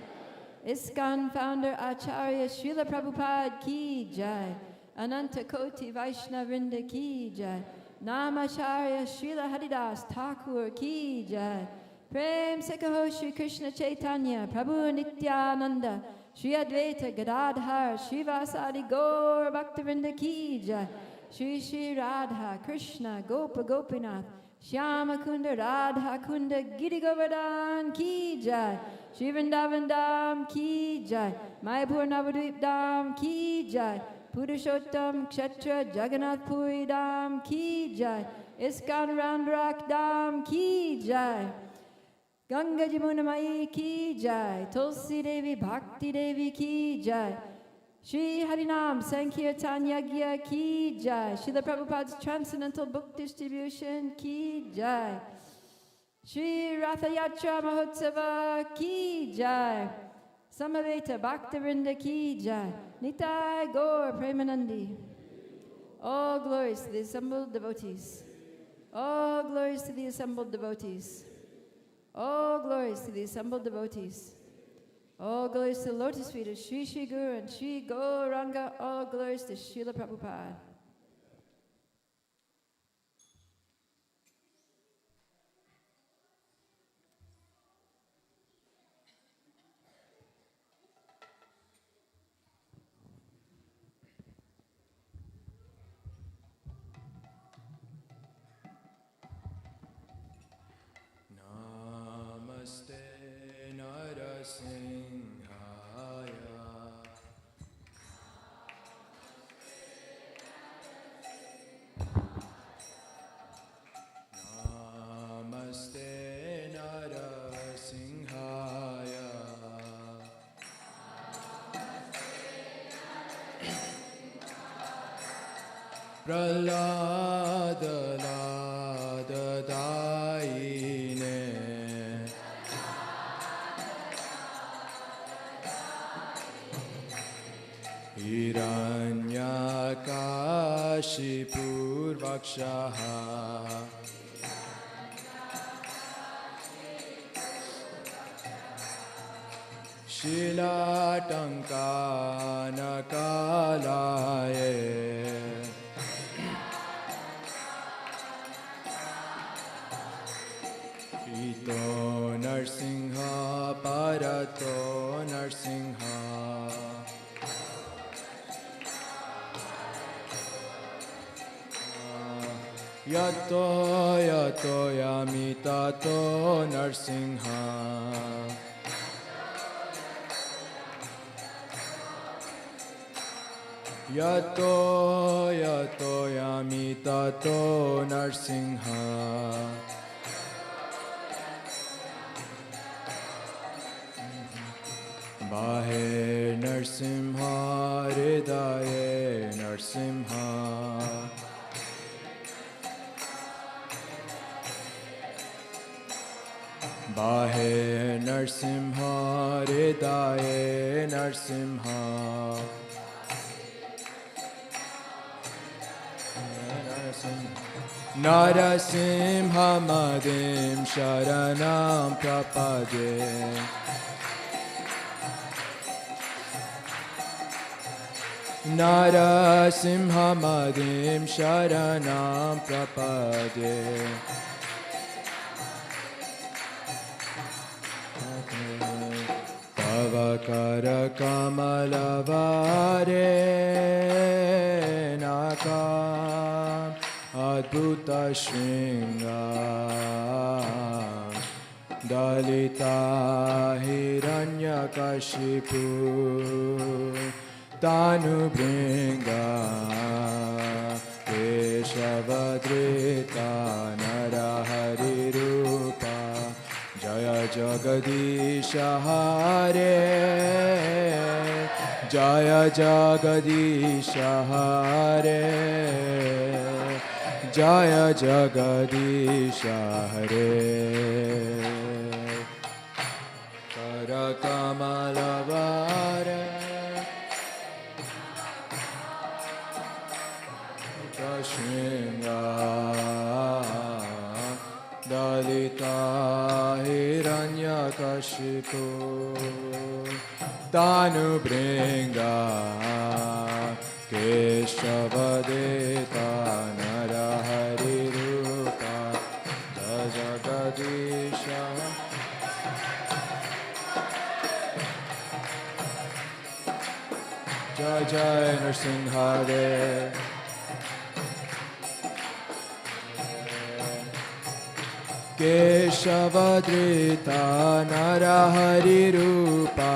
ISKCON founder Acharya Srila Prabhupada ki jai. Ananta Koti Vaishnavrinda ki jai. Namacharya Srila Haridas Thakur ki jai. Prem se kaho Shri Krishna Chaitanya Prabhu Nityananda Shri Advaita Gadadhar Srivasadi Gaur Bhaktivinoda ki jai. Shri Shri Radha Krishna Gopa Gopinath Shyama Kunda Radha Kunda Giri Govardhan ki jai. Shri Vrindavan Dham ki jai. Mayapur Navadvip Dham ki jai. Purushottam Kshetra Jagannath Puri Dham ki jai. ISKCON Round Rock Dham ki jai. Ganga Jamuna Mai ki jai. Tulsi Devi Bhakti Devi ki jai. Shri Harinam Sankirtan Yagya ki jai. Srila Prabhupada's Transcendental Book Distribution ki jai. Shri Ratha Yatra Mahotsava ki jai. Samaveta Bhaktivinoda ki jai. Nitai Gaur Premanandi. All glories to the assembled devotees. All glories to the assembled devotees. All glories to the assembled devotees. All glories to the lotus feet of Sri Sri Guru and Sri Gauranga. All glories to Srila Prabhupada. Namaste Narasimhaya. Namaste Narasimhaya. Prahlada Lada Daine. Hiranyakashipurvakshaha. Shilatankanakalaye. Ito Narsingha Parato Narsingha. Yato Yato Yamitato Narsingha. Yato Yato Yamitato Narsingha. Bahe Narsimha Hridaye Narsimha. Bahe Narsimha Hridaye Narsimha. Narasimha Madim Sharanam Prapade. Narasimha Madim Sharanam Prapade. Tavakara Kamalavare Nakam Adbhuta Shringa Dalita Hiranyakashipu Tanu Bringa Keshavadrita Narahari Rupa Jaya Jagadisha Hare Jaya Jagadisha Hare Jaya Jagadisha Hare Karakamala Shringa Dalita Hiranyakashipu Tanu Bringa Keshavadeta Narahari Rupa Jagadisha Jai Jai Nrsimha Dev Keshavadrita Narahari Rupa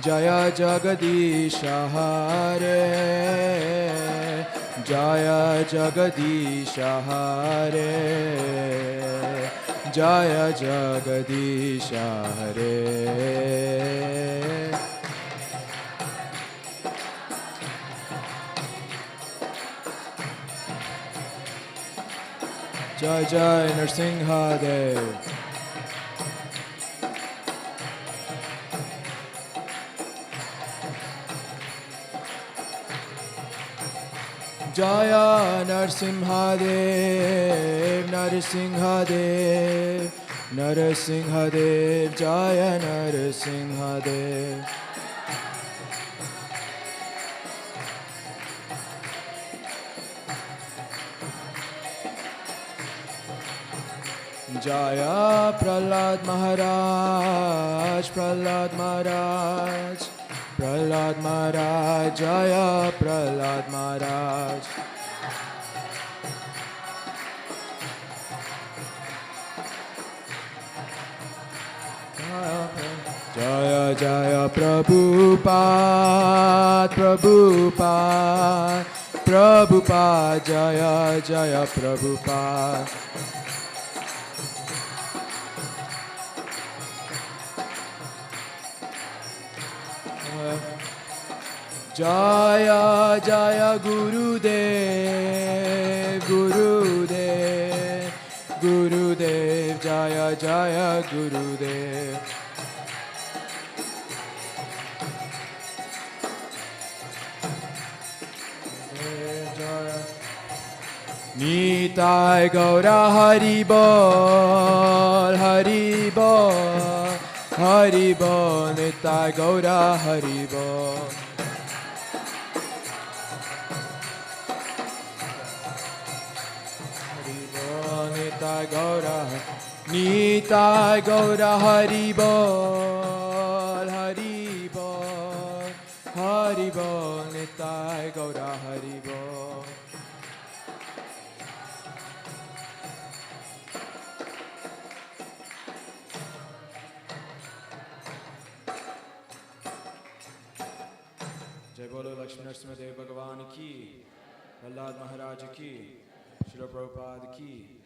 Jaya Jagadisha Hare Jaya Jagadisha Hare Jaya Jagadisha Hare Jai Jai Nrsimha Dev Jaya Nrsimha Dev Nrsimha Dev Nrsimha Dev Jaya Nrsimha Dev Jaya Prahlad Maharaj, Prahlad Maharaj, Prahlad Maharaj, Jaya Prahlad Maharaj. Jaya Jaya Prabhupada, Prabhupada, Prabhupada, Jaya Jaya Prabhupada. Jaya Jaya Gurudev, Gurudev, Gurudev, Jaya Jaya Gurudev. Nitai Gaura Hari Bol, Hari Bol, Hari Bol, Nitai Gaura Hari Bol. Nitai Gaura, Nitai Gaura Hari Bol, Hari Bol, Hari Bol, Nitai Gaura Hari Bol. जय बोलो लक्ष्मी नरसिंह देव भगवान की, प्रहलाद महाराज की, श्रील प्रभुपाद की।